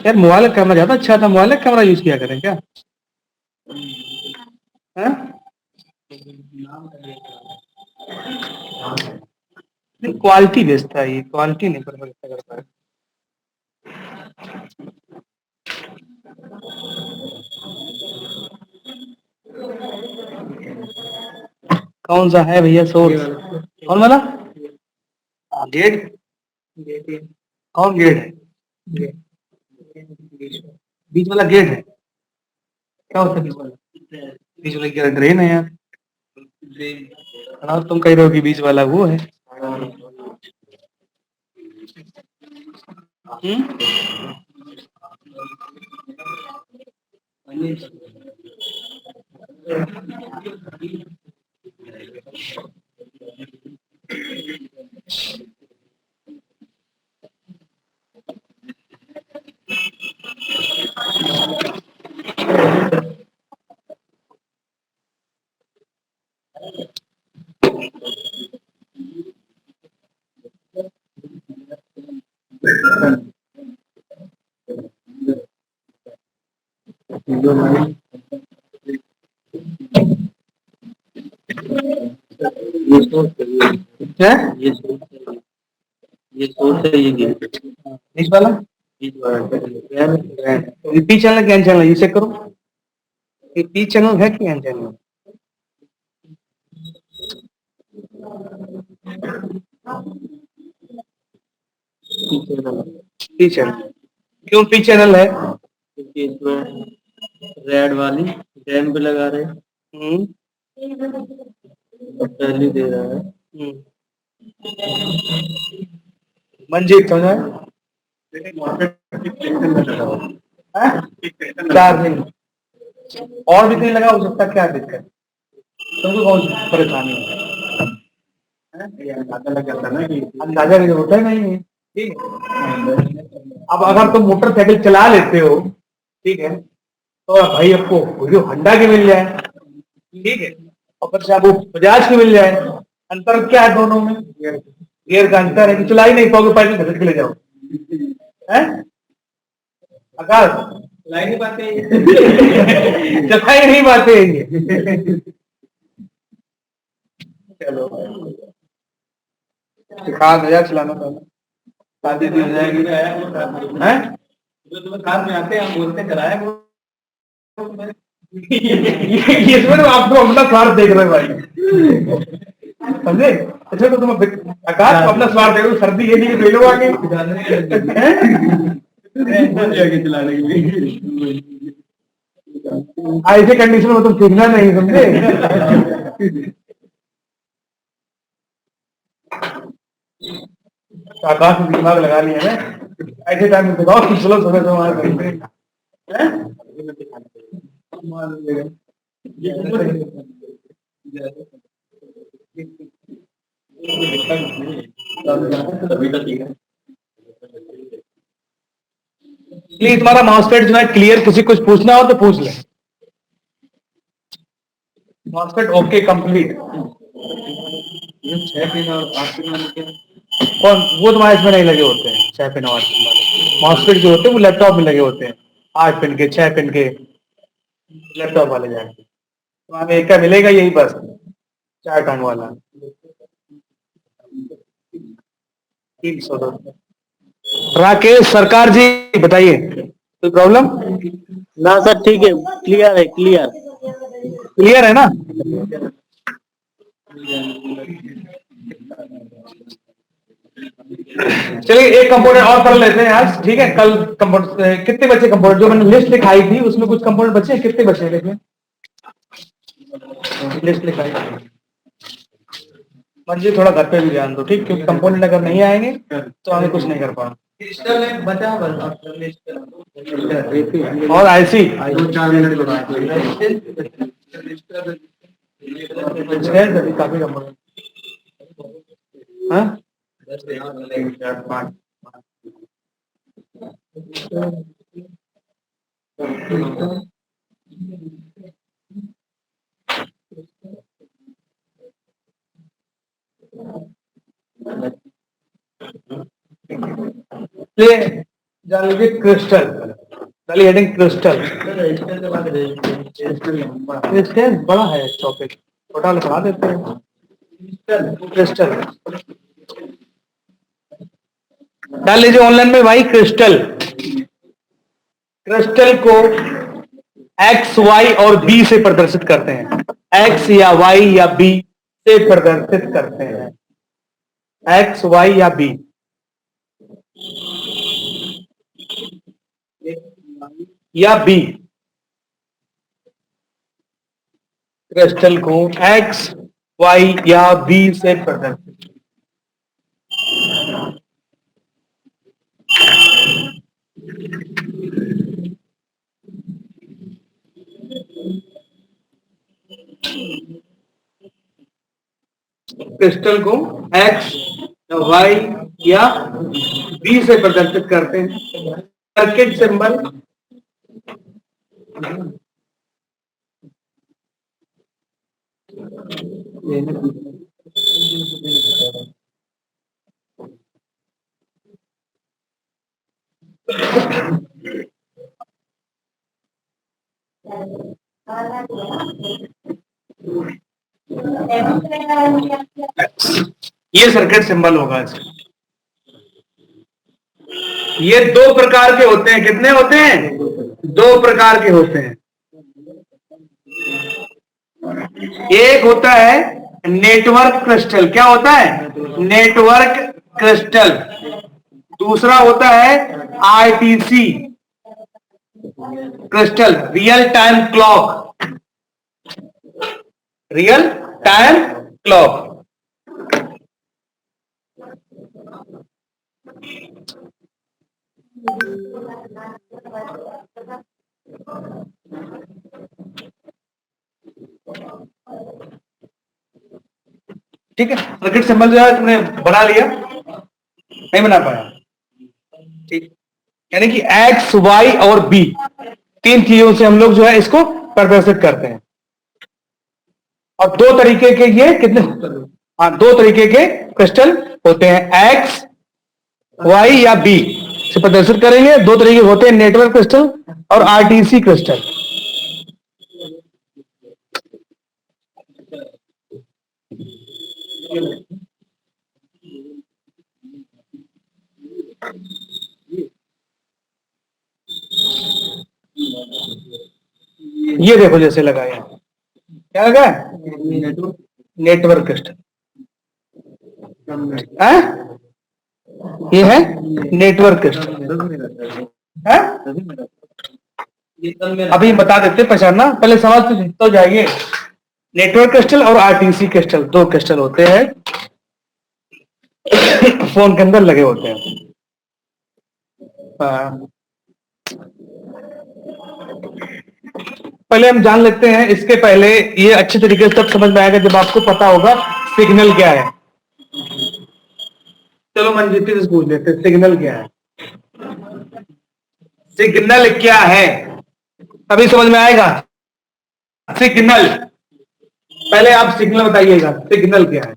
Speaker 1: यार मोबाइल का कैमरा ज्यादा अच्छा था, मोबाइल का कैमरा यूज किया करें क्या, क्वालिटी बेचता है ये, क्वालिटी नहीं करता है। कौन सा है भैया सोर्स, कौन वाला गेट, कौन गेट है, बीच वाला गेट है, क्या होता है बीच वाला गेट, ड्रेन है यार, तुम कह रहे हो कि बीच वाला वो है। क्या
Speaker 3: ये सोर्स है, ये गेट
Speaker 1: बीच वाला पी चैनल क्या चैनल, ये चेक करो, ये पी चैनल है कि एन चैनल, पी चैनल, क्यों पी चैनल है?
Speaker 3: क्योंकि इसमें रेड वाली डैम पे लगा रहे हैं, पहले दे रहा है।
Speaker 1: मंजीत समझा? चार्जिंग और भी कहीं लगा हो सकता, क्या दिक्कत? तुमको कौन सी परेशानी है? अंदाजा नहीं होता है, नहीं है, ठीक है। अब अगर तुम मोटरसाइकिल चला लेते हो, ठीक है, तो भाई आपको जो होंडा की मिल जाए, ठीक है, और फिर से आपको बजाज की मिल जाए, अंतर क्या है दोनों में? गियर का अंतर है कि चला ही नहीं पाओगे, पैदल घसट के ले जाओ, हैं? आकाश चला ही नहीं पाते चला ही नहीं पाते ये। चलो सिखा दो यार चलाना, तो शादी भी हो जाएगी, हैं? जो तुम्हें कार में आते हैं हम बोलते चलाया इसमें तो आपको अपना स्वार्थ देख रहे भाई, समझे? अच्छा तो तुम आकाश अपना स्वार्थ देख रहे हो, सर्दी ये नहीं कि बेलो आगे चलाने के लिए, ऐसे कंडीशन में तुम सीखना नहीं, समझे? आकाश में दिमाग लगा लिया है, ऐसे टाइम में दिखाओ कि चलो सुबह सुबह करते हैं, प्लीज तुम्हारा मॉस्फेट जो है क्लियर, किसी कुछ पूछना हो तो पूछ ले। MOSFET okay complete. और वो तुम्हारे इसमें नहीं लगे होते हैं 6 पिन और 8 पिन वाले मॉस्फेट जो होते हैं, वो लैपटॉप में लगे होते हैं, 8 पिन के 6 पिन के लैपटॉप वाले जाएंगे, तो हमें एक का मिलेगा यही बस 4 टन वाला 300। राकेश सरकार जी बताइए, कोई प्रॉब्लम?
Speaker 3: ना सर ठीक है, क्लियर है, क्लियर
Speaker 1: क्लियर है ना? चलिए एक कंपोनेंट और कर लेते हैं आज, ठीक है? कल कंपोनेंट कितने बचे? कंपोनेंट जो मैंने लिस्ट लिखाई थी उसमें कुछ कंपोनेंट बचे, कितने बचे देखिए, लिस्ट लिखाई मंजिल, थोड़ा घर पे भी ध्यान दो, ठीक? क्योंकि कंपोनेंट अगर नहीं आएंगे तो हमें कुछ नहीं कर पाएंगे। और आईसी काफी कंपोनेंट, हाँ जान लीजिए क्रिस्टल, पहले हेडिंग क्रिस्टल। क्रिस्टल बड़ा है टॉपिक, छोटा लिखा देते हैं। क्रिस्टल डाल लीजिए ऑनलाइन में भाई। क्रिस्टल, क्रिस्टल को एक्स वाई और बी से प्रदर्शित करते हैं, एक्स या वाई या बी से प्रदर्शित करते हैं, एक्स वाई या बी या बी। क्रिस्टल को एक्स वाई या बी से प्रदर्शित, क्रिस्टल को एक्स वाई या बी से प्रदर्शित करते हैं। सर्किट सिंबल ये सर्किट सिंबल होगा इसका। ये दो प्रकार के होते हैं, कितने होते हैं? दो प्रकार के होते हैं। एक होता है नेटवर्क क्रिस्टल, क्या होता है? नेटवर्क क्रिस्टल, दूसरा होता है RTC crystal, real time clock, real time clock. ठीक है, सर्किट सिंबल जो है तुमने बना लिया, नहीं बना पाया, ठीक। यानी कि एक्स, वाई और बी, तीन चीजों से हम लोग जो है इसको प्रदर्शित करते हैं। और दो तरीके के ये कितने, हाँ, दो तरीके के क्रिस्टल होते हैं, एक्स, वाई या बी से प्रदर्शित करेंगे। दो तरीके होते हैं, नेटवर्क क्रिस्टल और आरटीसी क्रिस्टल। ये देखो जैसे लगा, यहाँ क्या लगा है, नेटवर्क क्रिस्टल है, ये है नेटवर्क क्रिस्टल है। अभी बता देते, पहचानना, पहले समझ तो जाइए। नेटवर्क क्रिस्टल और आरटीसी क्रिस्टल दो क्रिस्टल होते हैं, फोन के अंदर लगे होते हैं। पहले हम जान लेते हैं, इसके पहले ये अच्छे तरीके से तब समझ में आएगा जब आपको पता होगा सिग्नल क्या है। चलो मंजीती से पूछ लेते, सिग्नल क्या है, सिग्नल क्या है, तभी समझ में आएगा। सिग्नल, पहले आप सिग्नल बताइएगा, सिग्नल क्या है।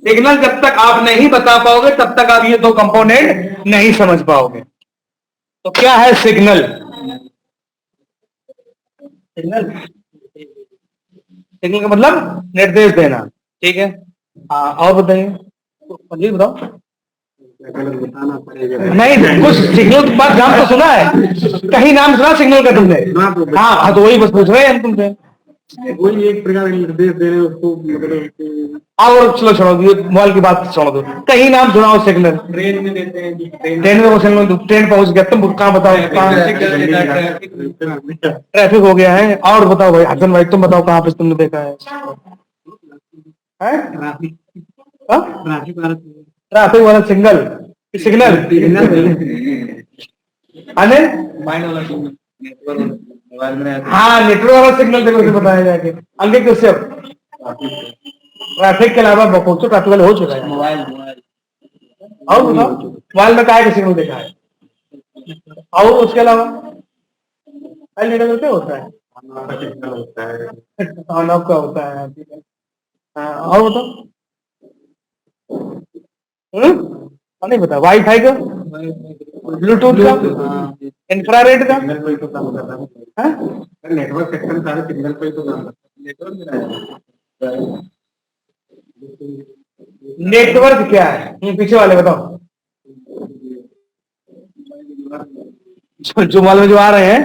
Speaker 1: सिग्नल जब तक आप नहीं बता पाओगे तब तक आप ये दो कंपोनेंट नहीं समझ पाओगे। तो क्या है सिग्नल? सिग्नल, सिग्नल का मतलब निर्देश देना, ठीक है। हाँ, और बताइए, तो बताओ। नहीं, कुछ सिग्नल की बात नाम तो सुना है, कहीं नाम सुना सिग्नल का तुमने? हाँ, तो वही बस पूछ रहे हैं हम तुमसे।
Speaker 4: वही एक प्रकार का निर्देश दे रहे उसको, मतलब
Speaker 1: और चलो छोड़ो, मोबाइल की बात छोड़ दो, कहीं नाम सुनाओ सिग्नल।
Speaker 4: ट्रेन में देते हैं,
Speaker 1: ट्रेन में सिग्नल, ट्रेन पहुंच गया, तुम कहाँ बताओ, ट्रैफिक हो गया है। और बताओ भाई, हसन भाई तुम बताओ कहाँ पे तुमने देखा है? ट्रैफिक वाला सिग्नल, सिग्नल हाँ, नेटवर्क वाला सिग्नल देखो से बताया जाके। आगे कैसे, ट्रैफिक के अलावा बहुत ट्रैफिक वाले हो चुका है। मोबाइल, और बताओ मोबाइल में क्या सिग्नल देखा है? और उसके अलावा नेटवर्क क्या होता है? ऑन ऑफ का होता है, ठीक है। और बताओ, नहीं पता। वाईफाई का, ब्लूटूथ का, इंफ्रारेड का,
Speaker 4: नेटवर्क सेक्शन सारे सिग्नल पे तो
Speaker 1: नेटवर्क क्या है? पीछे वाले बताओ, जो माल में जो आ रहे हैं,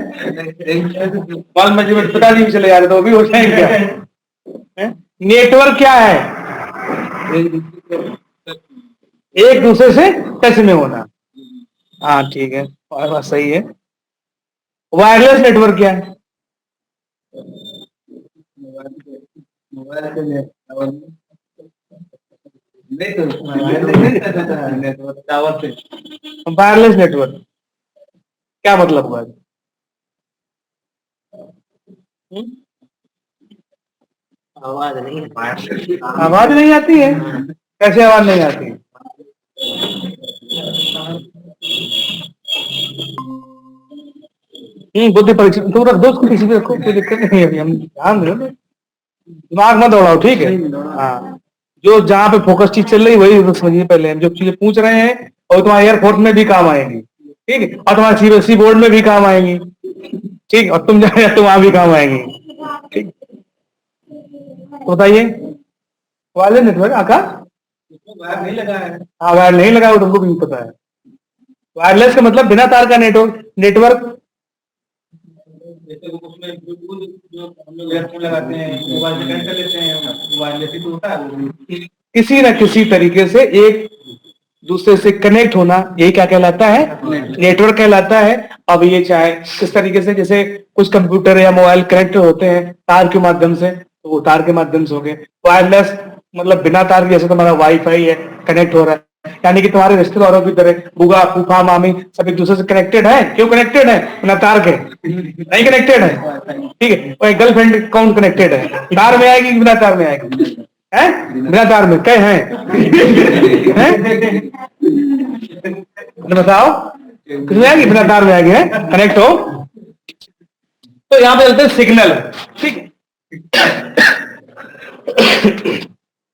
Speaker 1: माल में जो पता नहीं चले जा रहे तो भी हो जाएंगे क्या? नेटवर्क क्या है? एक दूसरे से टच में होना। हाँ ठीक है, बात सही है। वायरलेस नेटवर्क क्या है? वायरलेस नेटवर्क क्या मतलब हुआ? आवाज नहीं आती है? कैसे आवाज नहीं आती? बुद्धि परीक्षा तुम रख दो, उसको किसी भी रखो, कोई दिक्कत नहीं है। अभी हम ध्यान दो, दिमाग मत दौड़ाओ, ठीक है। हाँ, जो जहाँ पे फोकस चीज चल रही वही समझिए पहले। हम जो चीजें पूछ रहे हैं और तुम्हारे एयरफोर्स में भी काम आएंगी, ठीक है, और तुम्हारे सीबीएसई बोर्ड में भी काम आएंगी, ठीक, और तुम जाए तो वहां भी काम आएंगी, ठीक। तो बताइए, वायरलेस नेटवर्क आका वायर नहीं लगा है। हाँ, वायर नहीं लगा, वो तुमको भी पता है। वायरलेस का मतलब बिना तार का नेटवर्क। नेटवर्क
Speaker 4: जैसे वो उसमें ब्लूटूथ जो हम लोग ईयरफोन लगाते हैं, मोबाइल से कनेक्ट कर लेते हैं, वायरलेस ही तो होता है वो भी।
Speaker 1: किसी न किसी तरीके से एक दूसरे से कनेक्ट होना, यही क्या कहलाता है? नेटवर्क कहलाता है। अब ये चाहे किस तरीके से, जैसे कुछ कंप्यूटर या मोबाइल कनेक्ट होते हैं तार के माध्यम से, तो वो तार के माध्यम से हो गए। वायरलेस मतलब बिना तार के, जैसे तुम्हारा वाईफाई है, कनेक्ट हो रहा है, यानी कि तुम्हारे रिश्तेदारों की तरह बुआ, फूफा, मामी सब एक दूसरे से कनेक्टेड है। क्यों कनेक्टेड है? बिना तार के नहीं कनेक्टेड है, ठीक है। और गर्लफ्रेंड कौन कनेक्टेड है? तार में आएगी, बिना तार में आएगी? है बिना तार में कहे हैं? बताओ, किसमें आएगी? बिना तार में आएगी, है कनेक्ट हो। तो यहां पे चलते हैं सिग्नल, ठीक है।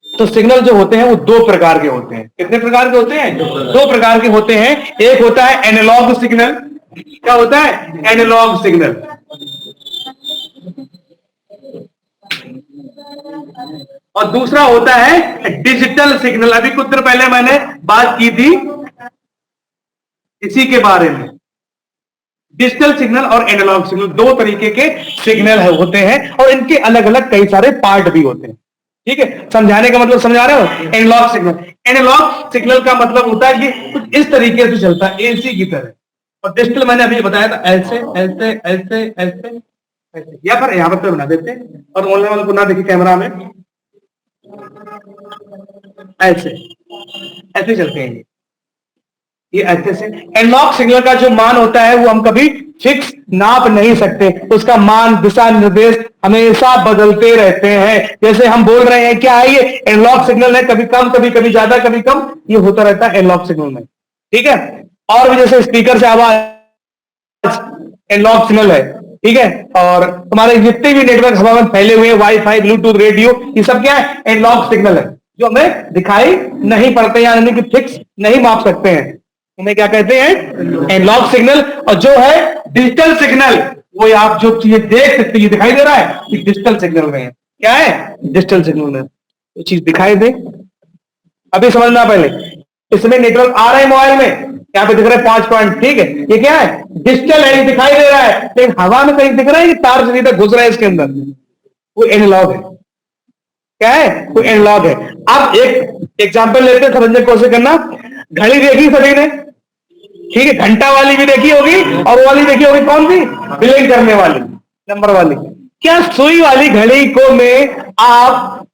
Speaker 1: तो सिग्नल जो होते हैं वो दो प्रकार के होते हैं। कितने प्रकार के होते हैं? दो प्रकार के होते हैं। एक होता है एनालॉग सिग्नल। क्या होता है? Analogue signal. और दूसरा होता है डिजिटल सिग्नल। अभी कुछ देर पहले मैंने बात की थी इसी के बारे में। डिजिटल सिग्नल और एनालॉग सिग्नल दो तरीके के सिग्नल होते हैं और इनके अलग अलग कई सारे पार्ट भी होते हैं, ठीक है। समझाने का मतलब समझा रहे हो? एनालॉग सिग्नल, एनालॉग सिग्नल का मतलब होता है कि कुछ इस तरीके से चलता है, एसी की तरह। और डिजिटल मैंने अभी बताया था, ऐसे ऐसे ऐसे ऐसे ऐसे, या फिर यहां पर बना देते हैं। और ऑनलाइन वाले को ना देखिए कैमरा में, ऐसे ऐसे चलते हैं ये ऐसे से। एनालॉग सिग्नल का जो मान होता है वो हम कभी फिक्स नाप नहीं सकते। उसका मान, दिशा निर्देश हमेशा बदलते रहते हैं। जैसे हम बोल रहे हैं, क्या है ये? एनालॉग सिग्नल है, कभी कम कभी ज्यादा कभी कम, ये होता रहता है एनालॉग सिग्नल में, ठीक है। और भी जैसे स्पीकर से आवाज, एनालॉग सिग्नल है, ठीक है। और तुम्हारे जितने भी नेटवर्क हवा में फैले हुए हैं, वाईफाई, ब्लूटूथ, रेडियो, ये सब क्या है? एनालॉग सिग्नल है, जो हमें दिखाई नहीं पड़ते, यानी कि फिक्स नहीं माप सकते हैं। उन्हें क्या कहते हैं? Analogue signal. और जो है डिजिटल सिग्नल, वो आप जो चीजें देख सकते, ये दिखाई दे रहा है, ये डिजिटल सिग्नल में है। क्या है? डिजिटल सिग्नल में वो चीज दिखाई दे। अभी समझना पहले, इसमें नेटवर्क आ रहा है मोबाइल में, यहाँ पे दिख रहा है 5 पॉइंट, ठीक है। ये क्या है? डिजिटल है, ये दिखाई दे रहा है, लेकिन हवा में कहीं दिख रहा है कि तार से सीधा घुस रहा है इसके अंदर, वो एनालॉग है। क्या है? वो एनालॉग है। अब एक एग्जांपल लेते हैं, समझने की कोशिश करना। घड़ी देखी सभी ने, ठीक है। घंटा वाली भी देखी होगी और वो वाली देखी होगी, कौन सी? बिलिंग करने वाली, नंबर वाली। क्या सुई वाली घड़ी को में आप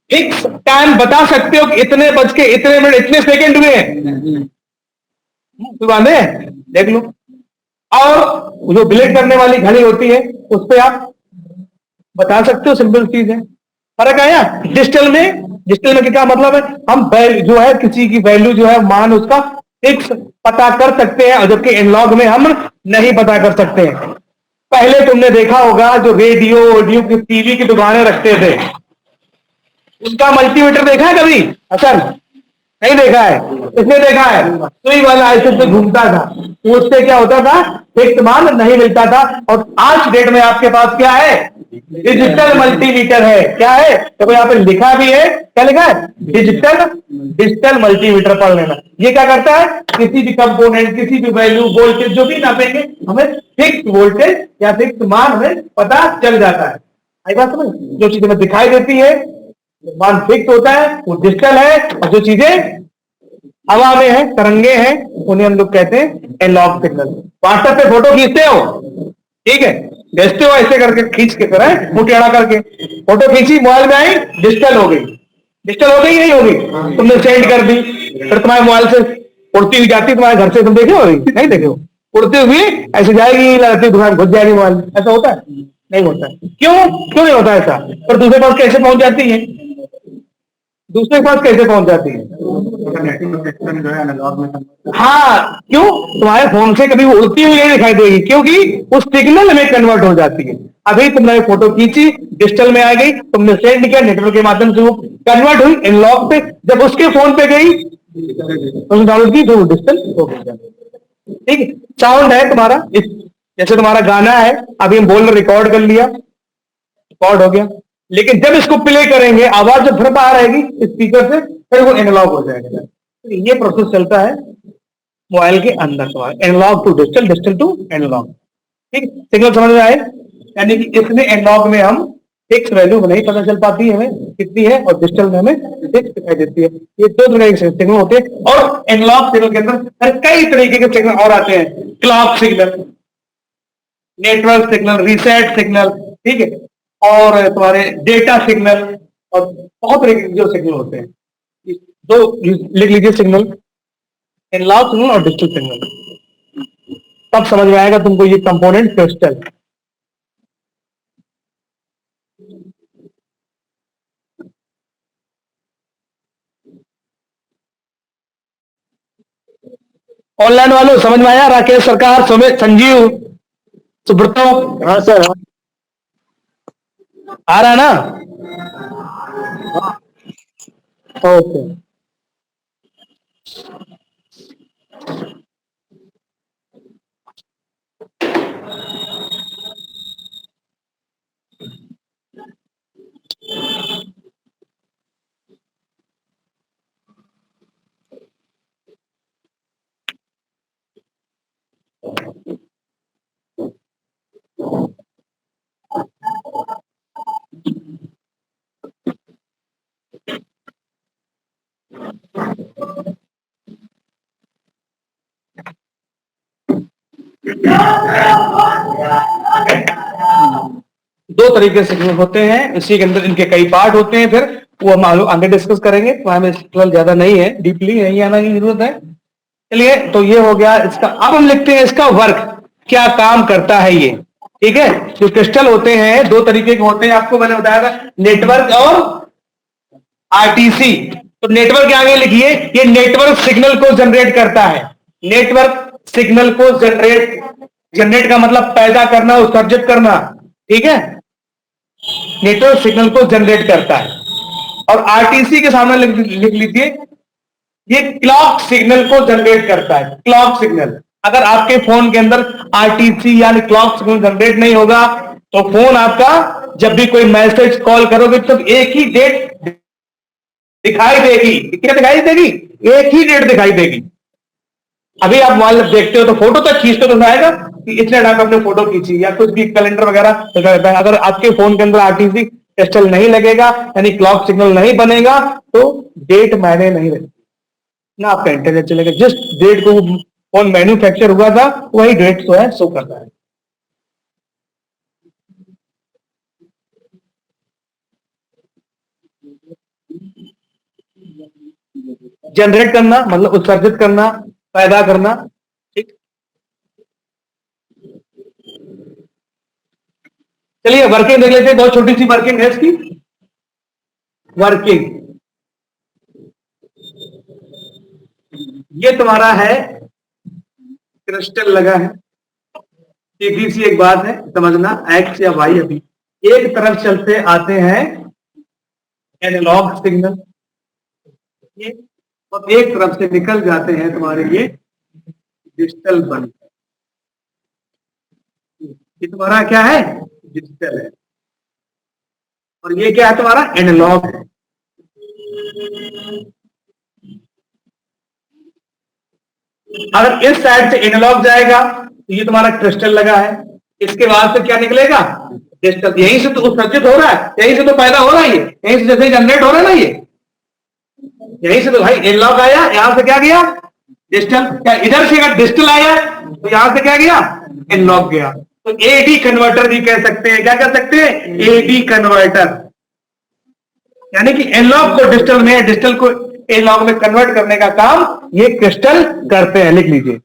Speaker 1: फिक्स टाइम बता सकते हो कि इतने बज के इतने मिनट इतने सेकंड हुए हैं? बांधे देख लो। और जो बिलिंग करने वाली घड़ी होती है उस पर आप बता सकते हो, सिंपल चीज है। फर्क आया? डिजिटल में क्या मतलब है? हम जो है किसी की वैल्यू जो है, मान उसका फिक्स पता कर सकते हैं, और जबकि एनालॉग में हम नहीं पता कर सकते हैं। पहले तुमने देखा होगा जो रेडियो की, टीवी की दुकानें रखते थे, उसका मल्टीमीटर देखा है कभी? असर नहीं देखा है? इसने देखा है? सुई वाला ऐसे से घूमता था, उससे क्या होता था? फिक्स मान नहीं मिलता था। और आज डेट में आपके पास क्या है? डिजिटल मल्टीमीटर है। क्या है? देखो यहाँ पे लिखा भी है, क्या लिखा है? Digital multimeter. पढ़ लेना। ये क्या करता है? किसी भी कंपोनेंट, किसी भी वैल्यू, वोल्टेज जो भी नापेंगे, हमें फिक्स वोल्टेज या फिक्स मान हमें पता चल जाता है। आई बात समझ? जो चीज हमें दिखाई देती है, मान फिक्स होता है, वो डिजिटल है। और जो चीजें हवा में है, तरंगे हैं, उन्हें हम लोग कहते हैं एनालॉग सिग्नल। व्हाट्सएप पे फोटो खींचते हो, ठीक है, भेजते हो ऐसे करके, खींच के तरह मुंह टेढ़ा करके फोटो खींची, मोबाइल में आई, डिजिटल हो गई। डिजिटल हो गई नहीं होगी? तुमने सेंड कर दी, फिर तुम्हारे मोबाइल से उड़ती हुई जाती तुम्हारे घर से, तुम देखे हो? नहीं देखे हो? उड़ती हुई ऐसे जाएगी, लगती तुम्हारे घुस जाएगी मोबाइल। ऐसा होता है? नहीं होता है। क्यों नहीं होता ऐसा? पर दूसरे पास कैसे पहुंच जाती है? दूसरे के पास कैसे पहुंच जाती है? हाँ, क्यों? तुम्हारे फोन से कभी उड़ती हुई नहीं दिखाई देगी, क्योंकि उस सिग्नल में कन्वर्ट हो जाती है। अभी तुमने फोटो खींची, डिजिटल में आ गई, तुमने सेंड किया, नेटवर्क के माध्यम से वो कन्वर्ट हुई एनालॉग पे। जब उसके फोन पे गई, तुमने डाउनलोड की, तो डिजिटल हो गया। ठीक है। साउंड है तुम्हारा, जैसे तुम्हारा गाना है, अभी हम बोल रहे, रिकॉर्ड कर लिया, रिकॉर्ड हो गया, लेकिन जब इसको प्ले करेंगे, आवाज जब फिर बाहर आएगी स्पीकर से, फिर वो एनालॉग हो जाएगा। तो ये प्रोसेस चलता है मोबाइल के अंदर, तुम्हारा analogue to digital, digital to analogue. ठीक, सिग्नल समझ में आए? यानी कि इसमें एनालॉग में हम फिक्स वैल्यू नहीं पता चल पाती है हमें कितनी है, और डिजिटल में हमें फिक्स दिखाई देती है। ये दो तरह के सिग्नल होते हैं, और एनालॉग सिग्नल के अंदर कई तरीके के सिग्नल और आते हैं। Clock signal, network signal, reset signal, ठीक है, और तुम्हारे डेटा सिग्नल, और बहुत तरीके के जो सिग्नल होते हैं। दो लिख लीजिए सिग्नल, एनालॉग सिग्नल और डिजिटल सिग्नल। तब समझ में आएगा तुमको ये कंपोनेंट क्रिस्टल। ऑनलाइन वालों समझ में आया? राकेश सरकार, सुमित, संजीव, सुब्रतो,
Speaker 4: हाँ सर।
Speaker 1: आ रहा है ना? ओके। दो तरीके से सिग्नल होते हैं, इसी के अंदर इनके कई पार्ट होते हैं, फिर वो हम आगे डिस्कस करेंगे, तो हमें ज्यादा नहीं है, डीपली नहीं आना की जरूरत है। चलिए, तो ये हो गया इसका। अब हम लिखते हैं इसका वर्क, क्या काम करता है ये। ठीक है, जो क्रिस्टल होते हैं दो तरीके के होते हैं, आपको मैंने बताया था, नेटवर्क और आरटीसी। तो नेटवर्क के आगे लिखिए, ये नेटवर्क सिग्नल को जनरेट करता है। नेटवर्क सिग्नल को जनरेट का मतलब पैदा करना, उत्सर्जित करना। ठीक है, नेटवर्क सिग्नल को जनरेट करता है। और आरटीसी के सामने लिख लीजिए, ये क्लॉक सिग्नल को जनरेट करता है। क्लॉक सिग्नल, अगर आपके फोन के अंदर आरटीसी यानी क्लॉक सिग्नल जनरेट नहीं होगा, तो फोन आपका जब भी कोई मैसेज कॉल करोगे तो एक ही डेट दिखाई देगी। क्या दिखाई देगी? एक ही डेट दिखाई देगी। अभी आप मोबाइल देखते हो तो फोटो तक खींचते तो आएगा कि इतने टाइम आपने फोटो खींची, या कुछ भी कैलेंडर वगैरह रहता है। अगर आपके फोन के अंदर आरटीसी क्रिस्टल नहीं लगेगा, यानी क्लॉक सिग्नल नहीं बनेगा, तो डेट मायने नहीं रखती ना, आपका इंटरनेट चलेगा। जिस डेट को फोन मैन्युफैक्चर हुआ था वही डेट जो है शो करता है। जनरेट करना मतलब उत्सर्जित करना, पैदा करना। ठीक, चलिए वर्किंग देख लेते हैं, बहुत छोटी सी वर्किंग है इसकी। वर्किंग, ये तुम्हारा है क्रिस्टल लगा है। सीधी सी एक बात है, समझना, एक्स या वाई अभी एक तरफ चलते आते हैं एनालॉग सिग्नल, ये, और एक तरफ से निकल जाते हैं तुम्हारे ये डिजिटल बन। ये तुम्हारा क्या है? डिजिटल है। और ये क्या है? तुम्हारा एनालॉग है। अगर इस साइड से एनालॉग जाएगा तो ये तुम्हारा क्रिस्टल लगा है, इसके बाद से क्या निकलेगा? डिजिटल। यहीं से तो उत्सर्जित हो रहा है, यहीं से तो पैदा हो रहा है, ये यहीं से जैसे जनरेट हो रहा है ना, ये यहीं से तो भाई एनालॉग आया, यहां से क्या गया? डिजिटल। क्या इधर से अगर डिजिटल आया तो यहां से क्या गया? एनालॉग गया। तो एडी कन्वर्टर भी कह सकते हैं। क्या कह सकते हैं? AD converter. यानी कि एनालॉग को डिजिटल में, डिजिटल को एनालॉग में कन्वर्ट करने का काम ये क्रिस्टल करते हैं। लिख लीजिए।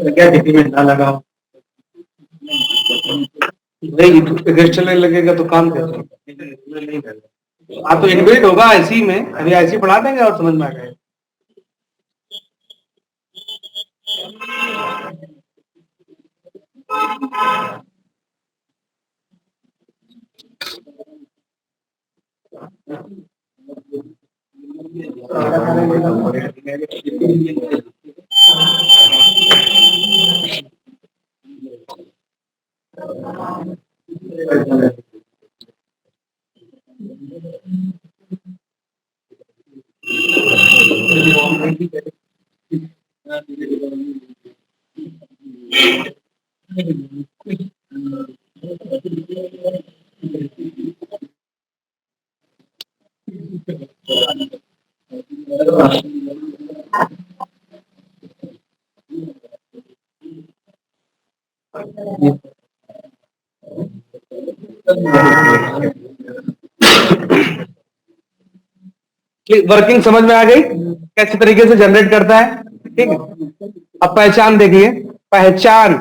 Speaker 4: क्या डिग्री में ना लगाओ भाई, अगर चलने लगेगा तो काम कैसे? हाँ तो इनबिल्ट होगा ऐसी में, अभी ऐसी पढ़ा देंगे और समझ में आ गए।
Speaker 1: वर्किंग समझ में आ गई कैसे तरीके से जनरेट करता है? ठीक है, अब पहचान देखिए, पहचान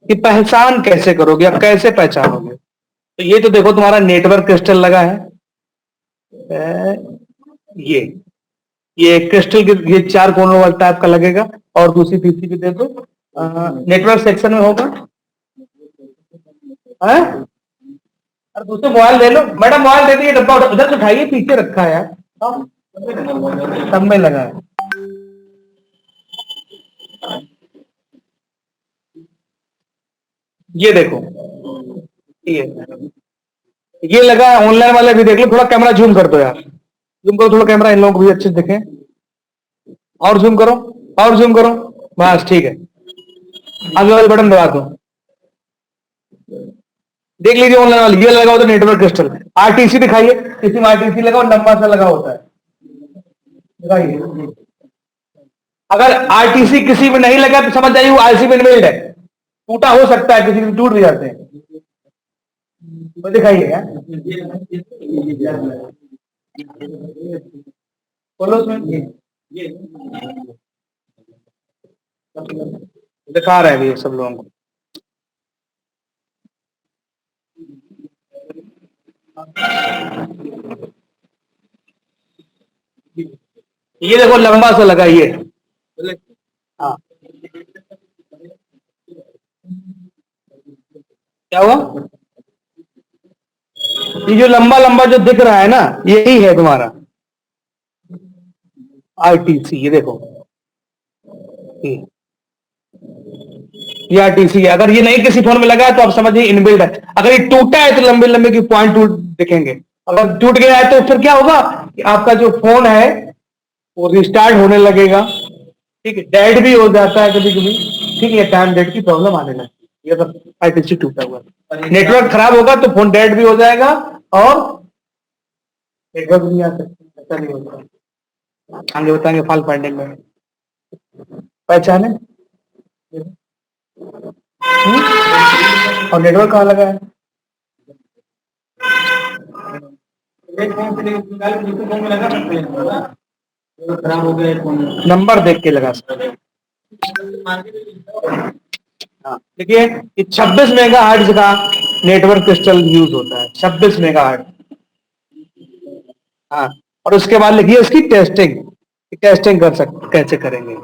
Speaker 1: कि पहचान कैसे करोगे, अब कैसे पहचानोगे? तो ये तो देखो तुम्हारा नेटवर्क क्रिस्टल लगा है, ये क्रिस्टल ये 4 कोनों वाला टाइप का लगेगा, और दूसरी तीसरी भी देखो नेटवर्क सेक्शन में होगा। है? अरे दूसरे मोबाइल ले लो मैडम, मोबाइल दे दिए, डब्बा उधर से उठाइए, पीछे रखा है यार, सब में लगा है। ये देखो, ये लगा है, ऑनलाइन वाले भी देख लो, थोड़ा कैमरा जूम कर दो यार, जूम करो थोड़ा कैमरा, इन लोगों को भी अच्छे से दिखे, और जूम करो, और जूम करो, बस ठीक है, आगे वाले बटन दबा दो, देख लीजिए ऑनलाइन वाले, ये लगा होता है नेटवर्क क्रिस्टल। आरटीसी दिखाइए, किसी में आरटीसी लगा और लंबा सा लगा होता है, दिखाइए। अगर आरटीसी किसी में नहीं लगा तो समझ जाइए वो आईसी में इनबिल्ट है, टूटा हो सकता है, किसी में टूट भी जाते हैं, तो दिखाइए यार, बोलो उसमें दिखा रहे हैं अभी सब लोगों को। ये देखो लंबा सा लगा, ये हाँ, क्या हुआ? ये जो लंबा लंबा जो दिख रहा है ना, यही है तुम्हारा आरटीसी, ये देखो, ये आरटीसी है। अगर ये नहीं किसी फोन में लगा है तो आप समझिए इनबिल्ट है। अगर ये टूटा है तो लंबे लंबे की पॉइंट टूट दिखेंगे, अगर टूट गया है तो फिर क्या होगा कि आपका जो फोन है वो रिस्टार्ट होने लगेगा, ठीक है, डेड भी हो जाता है कभी कभी, ठीक है, टाइम डेड की प्रॉब्लम आने लगती है, ये अगर आईटीसी टूटा हुआ है, नेटवर्क खराब होगा तो फोन डेड भी हो जाएगा और नेटवर्क नहीं आ सकता, ऐसा नहीं होता। आगे बताएंगे फॉल्ट फाइंडिंग में। पहचाने और नेटवर्क कहाँ लगा है?
Speaker 4: फोन में लगा सकते हैं ना, तो खराब हो गया फोन।
Speaker 1: नंबर देख के लगा सकते हैं। हाँ, देखिए ये 26 मेगाहर्ट्ज का नेटवर्क क्रिस्टल यूज होता है, 26 मेगाहर्ट्ज। हाँ, और उसके बाद लिखिए उसकी टेस्टिंग, टेस्टिंग कर सकते कैसे करेंगे।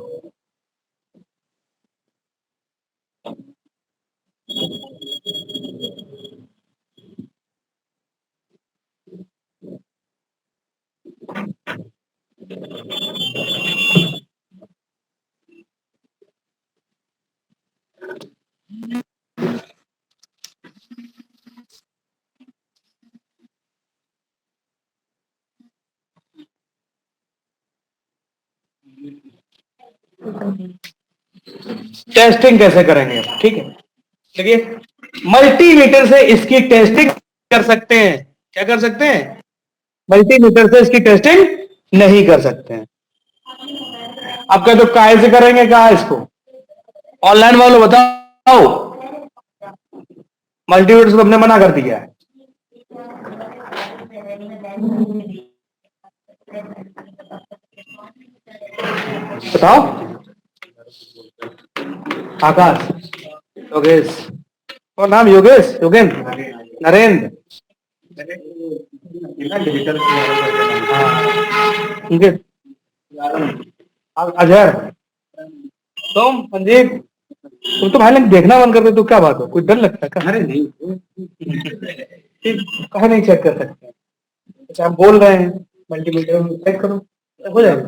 Speaker 1: टेस्टिंग कैसे करेंगे, ठीक है। देखिए मल्टीमीटर से इसकी टेस्टिंग कर सकते हैं, क्या कर सकते हैं? मल्टीमीटर से इसकी टेस्टिंग नहीं कर सकते हैं। आप कहते हो काहे से करेंगे, कहा इसको ऑनलाइन वालों बताओ, मल्टीमीटर से तो हमने मना कर दिया है। बताओ आकाश, योगेश, और नाम योगेश, योगेंद्र, नरेंद्र, उनके अजहर, तुम संजीव, तुम तो भाई लोग देखना बंद कर दो तो क्या बात हो, कोई डर लगता है क्या? अरे नहीं, कहा नहीं चेक कर सकते? अच्छा आप बोल रहे हैं मल्टीमीटर में चेक करो, हो जाएगा।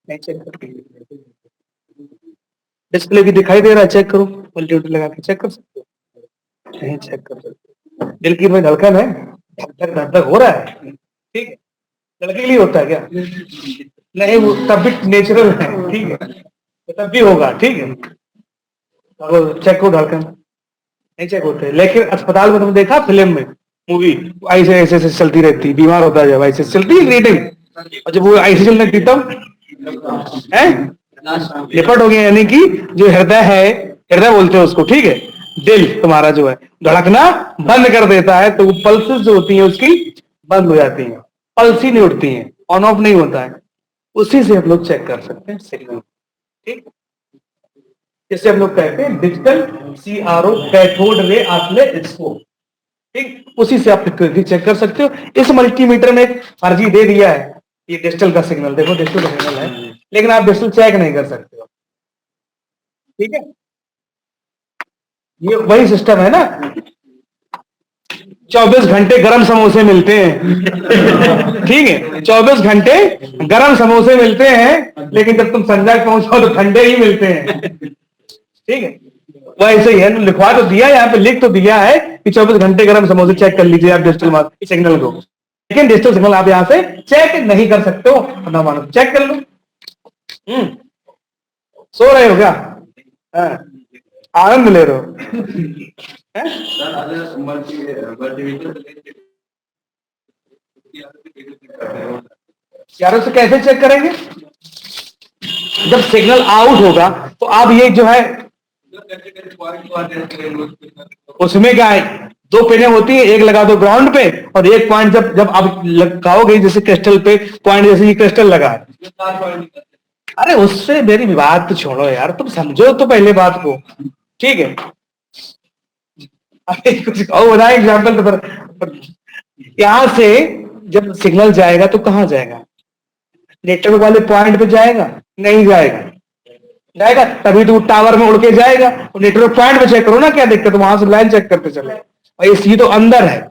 Speaker 1: नहीं चेक कर, डिस्प्ले भी दिखाई दे रहा है, चेक करो, मल्टीमीटर लगा के चेक कर सकते हो, नहीं चेक कर सकते। दिल की में धड़कन है, धक धक धक हो रहा है, ठीक है, लड़के के लिए होता है क्या? नहीं, वो तब भी नेचुरल है, ठीक है, तो तब भी होगा, ठीक है। और चेक हो धड़कन, नहीं चेक होते, लेकिन अस्पताल में तुम देखा फिल्म में, मूवी ऐसे ऐसे ऐसे चलती रहती, बीमार होता है जब ऐसे चलती है रीडिंग, और जब वो ऐसे चलने लगती तब है लिपट हो गया, यानी कि जो हृदय है, हृदय बोलते हैं उसको, ठीक है, दिल तुम्हारा जो है धड़कना बंद कर देता है, तो वो पल्सेस जो होती हैं उसकी बंद हो जाती हैं, पल्स ही नहीं उठती हैं, ऑन ऑफ नहीं होता है। उसी से हम लोग चेक कर सकते हैं सिग्नल, ठीक, जिसे हम लोग कहते हैं digital CRO, cathode ray oscilloscope, ठीक, उसी से आप चेक कर सकते हो। इस मल्टीमीटर में एक फर्जी दे दिया है, ये डिजिटल का सिग्नल, देखो डिजिटल का सिग्नल है, लेकिन आप डिजिटल चेक नहीं कर सकते हो, ठीक है। ये वही सिस्टम है ना, 24 घंटे गरम समोसे मिलते हैं ठीक है, 24 घंटे गरम समोसे मिलते हैं, लेकिन जब तुम संजय पहुंचो तो ठंडे ही मिलते हैं, ठीक है। वो ऐसे ही है, लिखवा तो दिया, यहाँ पे लिख तो दिया है कि 24 घंटे गरम समोसे चेक कर लीजिए आप डिजिटल सिग्नल को, लेकिन डिजिटल सिग्नल आप यहाँ से चेक नहीं कर सकते हो, ना मानो चेक कर लो। सो रहे हो क्या? आनंद ले रहे हो? यार उसे कैसे चेक करेंगे? जब सिग्नल आउट होगा तो आप ये जो है उसमें क्या है, दो पिने होती है, एक लगा दो ग्राउंड पे और एक पॉइंट जब जब आप लगाओगे, जैसे क्रिस्टल पे पॉइंट, जैसे ये क्रिस्टल लगा है, अरे उससे मेरी बात तो छोड़ो यार, तुम समझो तो पहले बात को, ठीक है। अरे कुछ और बताए एग्जाम्पल तो पर यहां से जब सिग्नल जाएगा तो कहां जाएगा? नेटवर्क वाले पॉइंट पे जाएगा? नहीं जाएगा, जाएगा तभी तो टावर में उड़ के जाएगा, और नेटवर्क पॉइंट पे चेक करो ना, क्या दिक्कत, वहां से लाइन चेक करते चले। और ये तो अंदर है,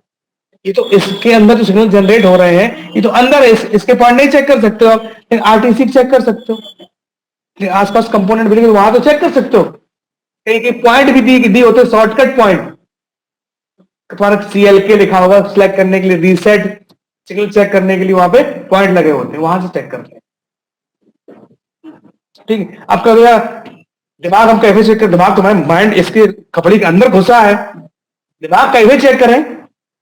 Speaker 1: ये तो इसके अंदर जो सिग्नल जनरेट हो रहे हैं ये तो अंदर है, इसके पॉइंट नहीं चेक कर सकते हो आप, लेकिन RTC चेक कर सकते हो, आसपास कंपोनेंट मिलेंगे वहां तो चेक कर सकते हो। कहीं कहीं पॉइंट भी दी होते, शॉर्टकट पॉइंट, तुम्हारा CLK लिखा होगा सिलेक्ट करने के लिए, रीसेट सिग्नल चेक करने के लिए वहां पे पॉइंट लगे होते हैं, वहां से चेक करते हैं, ठीक है। आपका दिमाग हम कैसे चेक करें? दिमाग तुम्हारे माइंड इसके कपड़े के अंदर घुसा है, दिमाग कैसे चेक करें?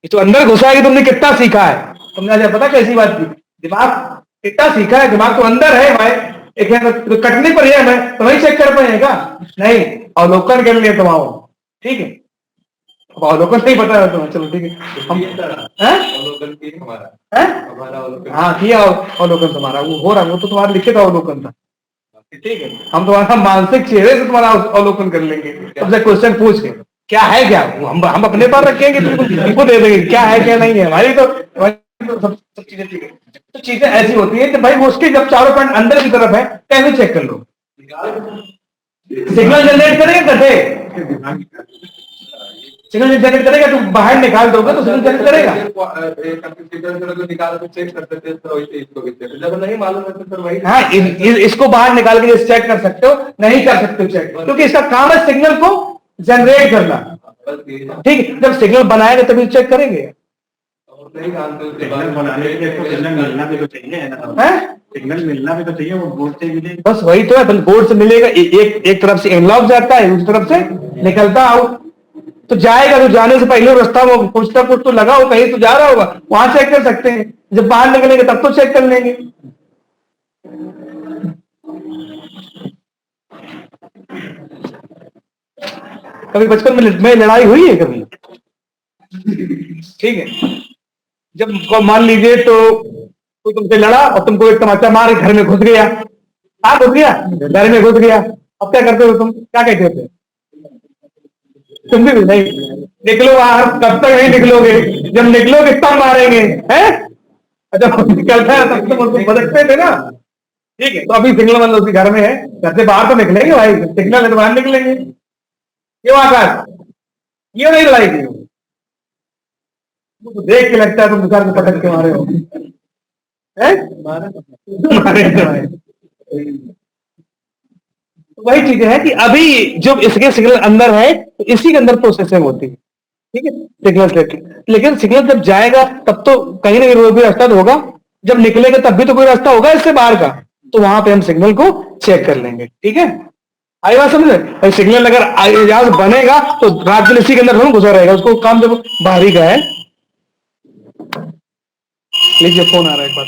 Speaker 1: ये तो अंदर घुसा है कि तुमने कितना सीखा है, तुमने आज पता कैसी बात की, दिमाग कितना सीखा है, दिमाग तो अंदर है भाई, एक है तो कटने पर है मैं तो नहीं चेक कर पाएगा, नहीं अवलोकन कर लिया तुम आओ, ठीक है। अब अवलोकन नहीं पता है तुम्हें, चलो ठीक है हम हाँ किया अवलोकन तुम्हारा, वो हो रहा, वो तो तुम्हारा लिखे था अवलोकन था, ठीक है। हम तुम्हारा मानसिक चेहरे से तुम्हारा अवलोकन कर लेंगे, सबसे क्वेश्चन पूछ के क्या है क्या, वो हम अपने पास रखेंगे, तुमको दे देंगे क्या है क्या नहीं है, हमारी तो सब चीजें ठीक है। तो चीजें ऐसी होती है कि भाई वो उसके जब चारों पॉइंट अंदर की तरफ है कैसे चेक कर लो, सिग्नल जनरेट करेगा कटे, सिग्नल जनरेट करेगा तो बाहर निकाल दोगे तो सिग्नल जनरेट करेगा, जब नहीं मालूम है तो फिर वही हाँ इसको बाहर निकाल के चेक कर सकते हो, नहीं कर सकते हो चेक, क्योंकि इसका काम है सिग्नल को जनरेट करना, ठीक है। जब सिग्नल बनाएगा तभी चेक करेंगे,
Speaker 4: सिग्नल बनाने के लिए तो सिग्नल मिलना भी तो चाहिए ना, सिग्नल मिलना भी तो चाहिए, वो बोर्ड से मिलेगा,
Speaker 1: बस वही तो है, बोर्ड से मिलेगा, एक तरफ से एनलॉग जाता है, दूसरी तरफ से निकलता आउट, तो जाएगा तो जाने से पहले रास्ता वो कुछ ना कुछ तो लगा हो, कहीं तो जा रहा होगा, वहां चेक कर सकते हैं, जब बाहर निकलेंगे तब तो चेक कर लेंगे। कभी बचपन में लड़ाई हुई है कभी, ठीक है, जब मान लीजिए तो कोई तुमसे लड़ा और तुमको एक तमाचा मार घर में घुस गया, घुस गया घर में घुस गया, अब क्या करते हो तुम, क्या कहते थे तुम भी नहीं निकलो बाहर, कब तक नहीं निकलोगे, जब निकलोगे तब मारेंगे हैं, जब निकलता है तब तुम उसको बदकते थे ना, ठीक है। तो अभी सिग्नल मतलब उसके घर में है, घर से बाहर तो निकलेंगे भाई, सिग्नल है तो बाहर निकलेंगे, क्यों आकाश क्यों नहीं लड़ाई की, तो देख के लगता है तुम दूसरे को पटक के मारे हो, वही चीज है कि अभी जब इसके सिग्नल अंदर है तो इसी के अंदर प्रोसेसिंग होती है, ठीक है, सिग्नल से, लेकिन सिग्नल जब जाएगा तब तो कहीं ना कहीं कोई रास्ता तो होगा, जब निकलेगा तब भी तो कोई रास्ता होगा इससे बाहर का, तो वहां पे हम सिग्नल को चेक कर लेंगे, ठीक है। आई बात समझे, सिग्नल अगर आवाज बनेगा तो रात दिन इसी के अंदर घुसा रहेगा, उसको काम जब बाहरी का है। लीजिए फोन आ रहा है, एक बात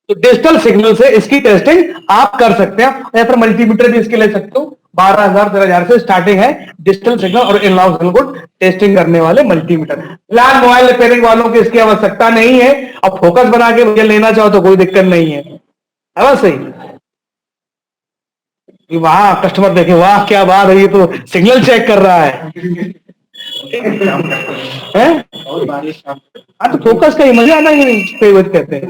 Speaker 1: तो डिजिटल सिग्नल से इसकी टेस्टिंग आप कर सकते हैं, या फिर मल्टीमीटर भी इसके ले सकते हो, 12,000 13,000 से स्टार्टिंग है डिजिटल सिग्नल और एनालॉग सिग्नल को टेस्टिंग करने वाले मल्टीमीटर। फिलहाल मोबाइल रिपेयरिंग वालों की इसकी आवश्यकता नहीं है, अब फोकस बना के मुझे लेना चाहो तो कोई दिक्कत नहीं है, बस सही कि वहां कस्टमर देखे वाह क्या बात है, ये तो सिग्नल चेक कर रहा है, हाँ तो फोकस का ही मजा आना ही कहते हैं,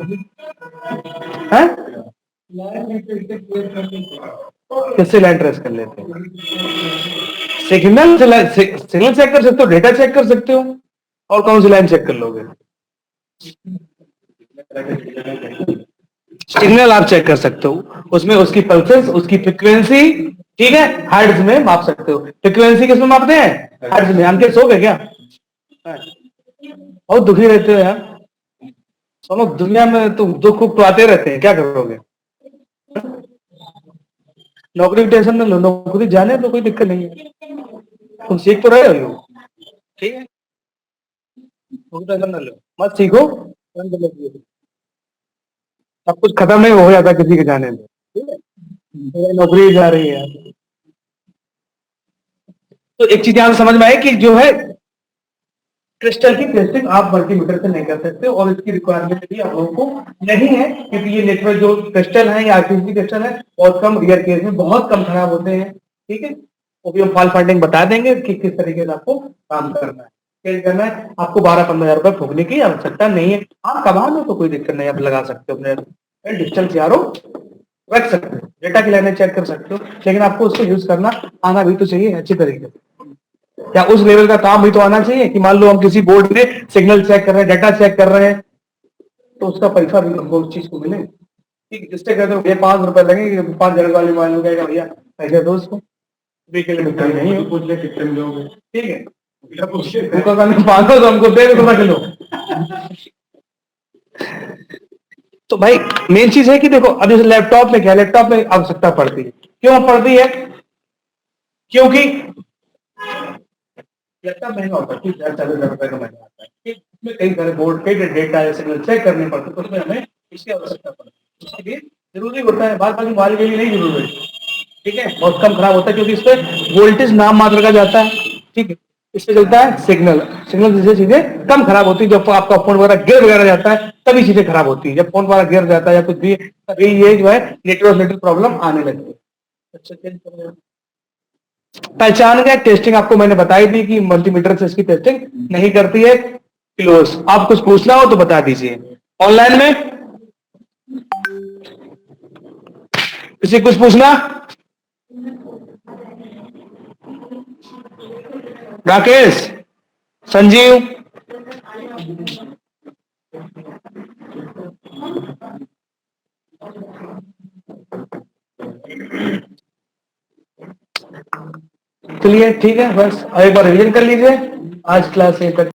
Speaker 1: किससे लाइन ट्रेस कर लेते हैं, सिग्नल सिग्नल चेक कर सकते हो, डेटा चेक कर सकते हो, और कौन सी लाइन चेक कर लोगे, सिग्नल आप चेक कर सकते हो, उसमें उसकी पल्सेस, उसकी फ्रीक्वेंसी, ठीक है, हर्ट्ज में माप सकते हो। फ्रीक्वेंसी किसमें मापते हैं, हर्ट्ज में। अंकित सो गए क्या, बहुत दुखी रहते हो यार, सोनो दुनिया में तो दुख तो आते रहते हैं, क्या करोगे, नौकरी की टेंशन न लो, नौकरी जाने तो कोई दिक्कत नहीं है, तुम सीख तो रहे हो, ठीक है, टेंशन न लो, मत सीखो, सब कुछ खत्म नहीं हो जाता किसी के जाने में, ठीक है, नौकरी जा रही है। तो एक चीज यहां समझ में आए कि जो है क्रिस्टल की टेस्टिंग आप मल्टीमीटर से नहीं कर सकते, और इसकी रिक्वायरमेंट भी आप लोगों को नहीं है, क्योंकि ये नेटवर्क जो क्रिस्टल है या आरटीसी क्रिस्टल है बहुत कम रियर केस में बहुत कम खराब होते हैं, ठीक है। वो भी हम फॉल्ट फाइंडिंग बता देंगे कि किस तरीके से आपको काम करना है, क्या करना है, आपको 12-15 रुपए फूकने की आवश्यकता नहीं है, हाँ कमा लो तो कोई दिक्कत नहीं, आप लगा सकते हो अपने डिजिटल सीआरओ रख सकते हो, डेटा की लाइनें चेक कर सकते हो, लेकिन आपको उसको यूज करना आना भी तो चाहिए अच्छी तरीके से, या उस लेवल का काम भी तो आना चाहिए कि मान लो हम किसी बोर्ड में सिग्नल चेक कर रहे हैं, डाटा चेक कर रहे हैं, तो उसका पैसा भी हमको उस चीज को मिले, ठीक है। जिससे कहते हो भैया 5 रुपए लगेंगे, 5 जगह वाली मान लो कहेगा भैया पैसे दो उसको, नहीं पूछ ले कितने में दोगे, ठीक है, 500 तो हमको दे दो किलो। तो भाई मेन चीज है कि देखो अब जैसे लैपटॉप में क्या, लैपटॉप में आवश्यकता पड़ती है, क्यों पड़ती है, क्योंकि लैपटॉप महंगा होता है, 30,000-40,000 रुपए का महंगा आता है, इसमें कई सारे बोर्ड, कई डेटा सिग्नल चेक करने पड़ते हैं, तो उसमें हमें इसकी आवश्यकता पड़ती है, इसके लिए जरूरी होता है। बार मोबाइल के लिए नहीं जरूरी है, ठीक है, बहुत कम खराब होता है क्योंकि इस पे वोल्टेज नाम मात्र का जाता है, ठीक है। इससे चलता है सिग्नल, सिग्नल से चीजें कम खराब होती है। जब आपका फोन वगैरह गियर वगैरह जाता है तभी चीजें खराब होती है। जब फोन वगैरह गिर जाता है या कुछ भी, तभी ये जो है नेटवर्क प्रॉब्लम आने लगती है। पहचान का टेस्टिंग आपको मैंने बताई थी कि मल्टीमीटर से इसकी टेस्टिंग नहीं करती है क्लोज। आप कुछ पूछना हो तो बता दीजिए। ऑनलाइन में किसी कुछ पूछना? राकेश, संजीव, चलिए ठीक है, बस एक बार रिवीजन कर लीजिए आज क्लास 8 तक।